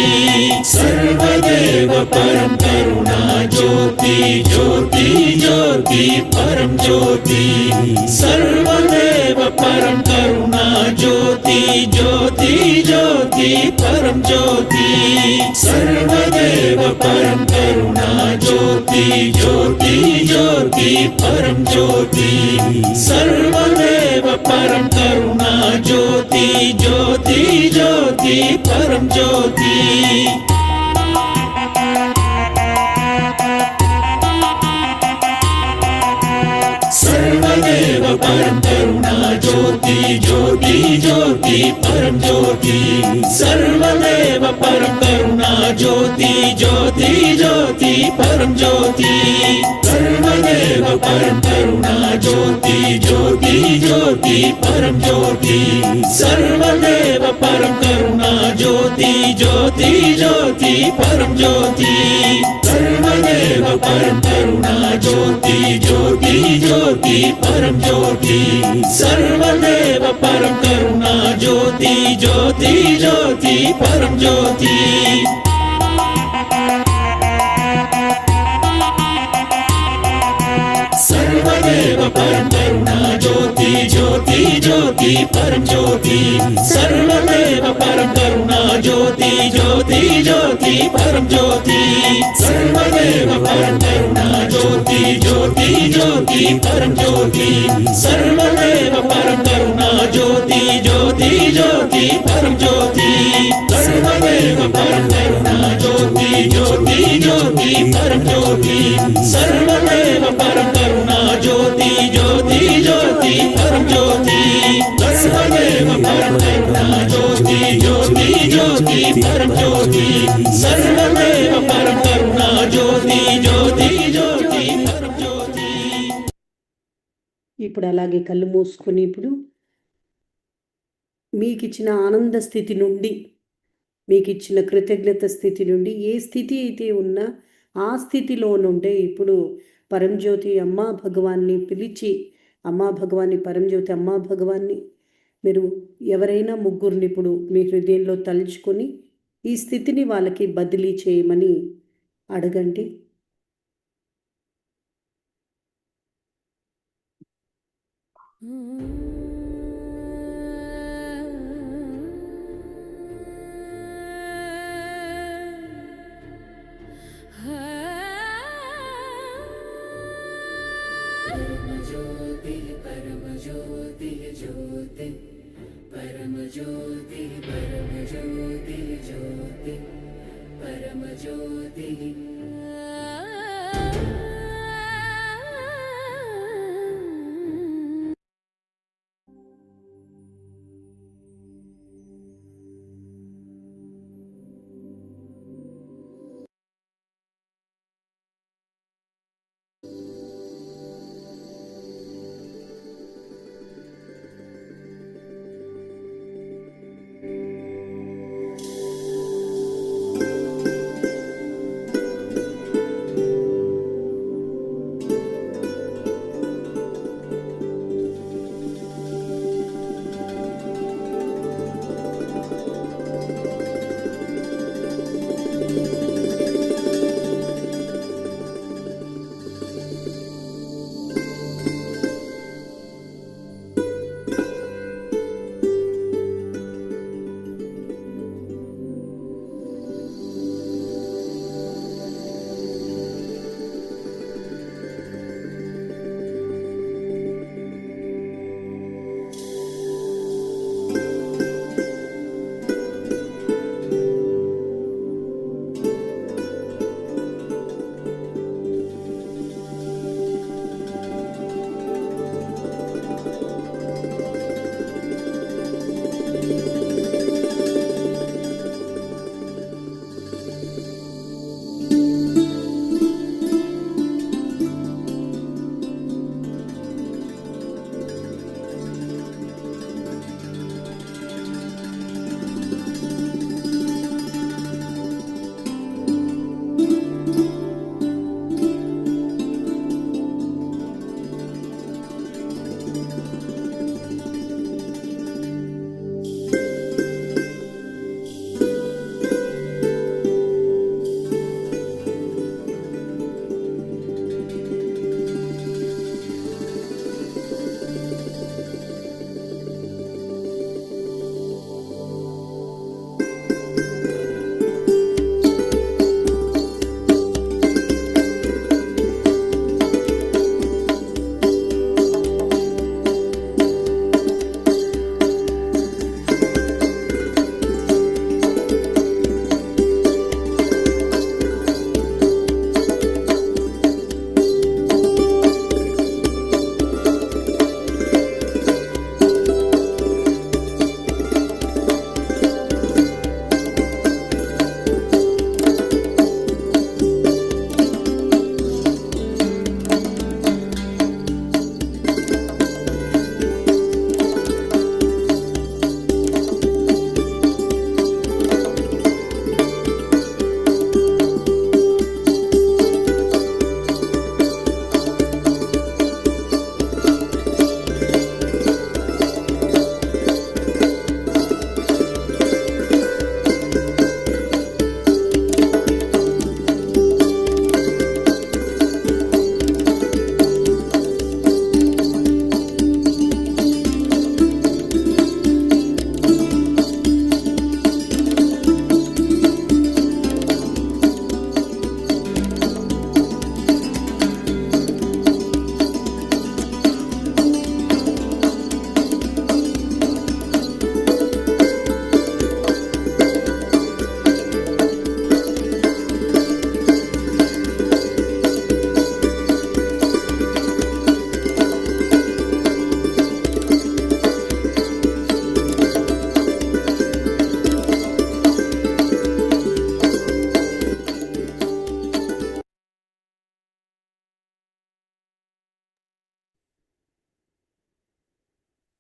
सर्वदेव परम करुणा ज्योति ज्योति ज्योति परम ज्योति सर्वदेव परम करुणा ज्योति ज्योति ज्योति परम ज्योति सर्वदेव परम करुणा ज्योति ज्योति ज्योति परम ज्योति सर्वदेव परम करुणा ज्योति ज्योति ज्योति परम ज्योति सर्वदेव परम करुणा ज्योति ज्योति ज्योति परम ज्योति सर्वदेव परम करुणा ज्योति ज्योति ज्योति परम ज्योति सर्वदेव परम करुणा ज्योति ज्योति ज्योति परम ज्योति सर्वदेव परम करुणा ज्योति ज्योति ज्योति परम ज्योति सर्वदेव परम करुणा ज्योति ज्योति ज्योति परम ज्योति सर्वदेव परम करुणा ज्योति ज्योति ज्योति परम ज्योति सर्वदेव परम करुणा ज्योति ज्योति ज्योति परम ज्योति सर्वदेव परम करुणा ज्योति ज्योति ज्योति परम ज्योति सर्वदेव परम करुणा ज्योति ज्योति ज्योति परम ज्योति सर्वदेव परम करुणा ज्योति ज्योति ज्योति परम ज्योति सर्वदेव परम करुणा ज्योति ज्योति ज्योति परम ज्योति सर्वदेव परम करुणा ज्योति ज्योति ज्योति परम ज्योति सर्वदेव परम करुणा ज्योति ज्योति ज्योति परम ज्योति सर्वदेव परम करुणा ज्योति ज्योति ज्योति परम ज्योति ఇప్పుడు అలాగే కళ్ళు మూసుకొని ఇప్పుడు మీకు ఇచ్చిన ఆనంద స్థితి నుండి మీకు ఇచ్చిన కృతజ్ఞత స్థితి నుండి ఏ స్థితి అయితే ఉన్నా ఆ స్థితిలో నుండే ఇప్పుడు పరంజ్యోతి అమ్మా భగవాన్ని పిలిచి అమ్మా భగవాన్ని పరంజ్యోతి అమ్మా భగవాన్ని మీరు ఎవరైనా ముగ్గురిని ఇప్పుడు మీ హృదయంలో తలుచుకొని ఈ స్థితిని వాళ్ళకి బదిలీ చేయమని అడగండి. परमज्योति परमज्योति ज्योति परमज्योति परमज्योति ज्योति परमज्योति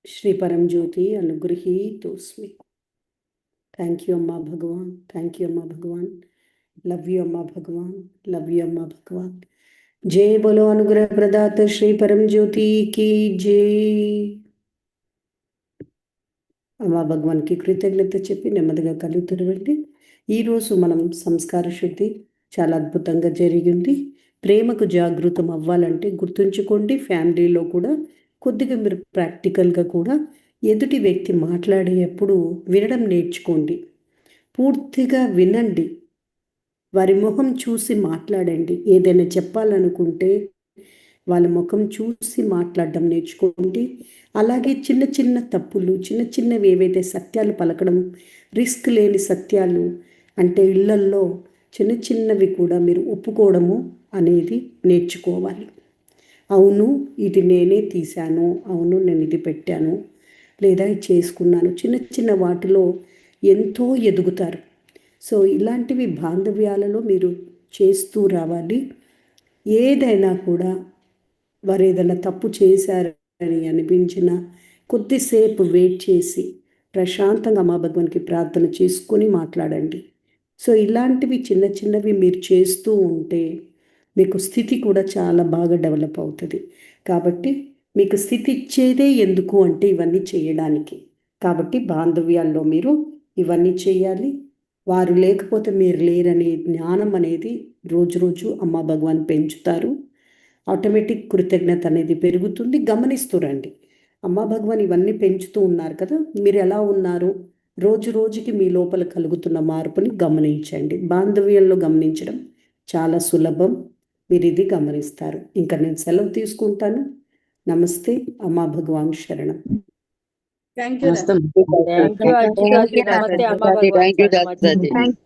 శ్రీ పరంజ్యోతి అనుగృహీతోస్మి. థ్యాంక్ యూ అమ్మా భగవాన్, థ్యాంక్ యూ అమ్మా భగవాన్. లవ్ యూ అమ్మా భగవాన్, లవ్ యూ అమ్మా భగవాన్. జై బోలో అనుగ్రహ ప్రదాత శ్రీ పరంజ్యోతి కి జై. అమ్మా భగవాన్కి కృతజ్ఞత చెప్పి నెమ్మదిగా కళ్ళు తెరవండి. ఈరోజు మనం సంస్కార శుద్ధి చాలా అద్భుతంగా జరిగింది. ప్రేమకు జాగృతం అవ్వాలంటే గుర్తుంచుకోండి, ఫ్యామిలీలో కూడా కొద్దిగా మీరు ప్రాక్టికల్గా కూడా ఎదుటి వ్యక్తి మాట్లాడేటప్పుడు వినడం నేర్చుకోండి. పూర్తిగా వినండి, వారి ముఖం చూసి మాట్లాడండి. ఏదైనా చెప్పాలనుకుంటే వాళ్ళ ముఖం చూసి మాట్లాడడం నేర్చుకోండి. అలాగే చిన్న చిన్న తప్పులు, చిన్న చిన్నవి ఏవైతే సత్యాలు పలకడం, రిస్క్ లేని సత్యాలు అంటే ఇళ్లల్లో చిన్న చిన్నవి కూడా మీరు ఒప్పుకోవడము అనేది నేర్చుకోవాలి. అవును ఇది నేనే తీశాను, అవును నేను ఇది పెట్టాను, లేదా ఇది చేసుకున్నాను. చిన్న చిన్న వాటిలో ఎంతో ఎదుగుతారు. సో ఇలాంటివి బాంధవ్యాలలో మీరు చేస్తూ రావాలి. ఏదైనా కూడా వారు ఏదైనా తప్పు చేశారని అనిపించిన కొద్దిసేపు వెయిట్ చేసి ప్రశాంతంగా అమ్మా భగవాన్కి ప్రార్థన చేసుకొని మాట్లాడండి. సో ఇలాంటివి చిన్న చిన్నవి మీరు చేస్తూ ఉంటే మీకు స్థితి కూడా చాలా బాగా డెవలప్ అవుతుంది. కాబట్టి మీకు స్థితి ఇచ్చేదే ఎందుకు అంటే ఇవన్నీ చేయడానికి. కాబట్టి బాంధవ్యాల్లో మీరు ఇవన్నీ చేయాలి. వారు లేకపోతే మీరు లేరనే జ్ఞానం అనేది రోజు రోజు అమ్మా భగవాన్ పెంచుతారు. ఆటోమేటిక్ కృతజ్ఞత అనేది పెరుగుతుంది. గమనిస్తూ రండి, అమ్మా భగవాన్ ఇవన్నీ పెంచుతూ ఉన్నారు కదా, మీరు ఎలా ఉన్నారు, రోజు రోజుకి మీ లోపల కలుగుతున్న మార్పుని గమనించండి. బాంధవ్యంలో గమనించడం చాలా సులభం. మీరు ఇది గమనిస్తారు. ఇంకా నేను సెలవు తీసుకుంటాను. నమస్తే. అమ్మా భగవాన్ శరణం. Thank you. నమస్తే. Thank you. Thank you, thank you, thank you.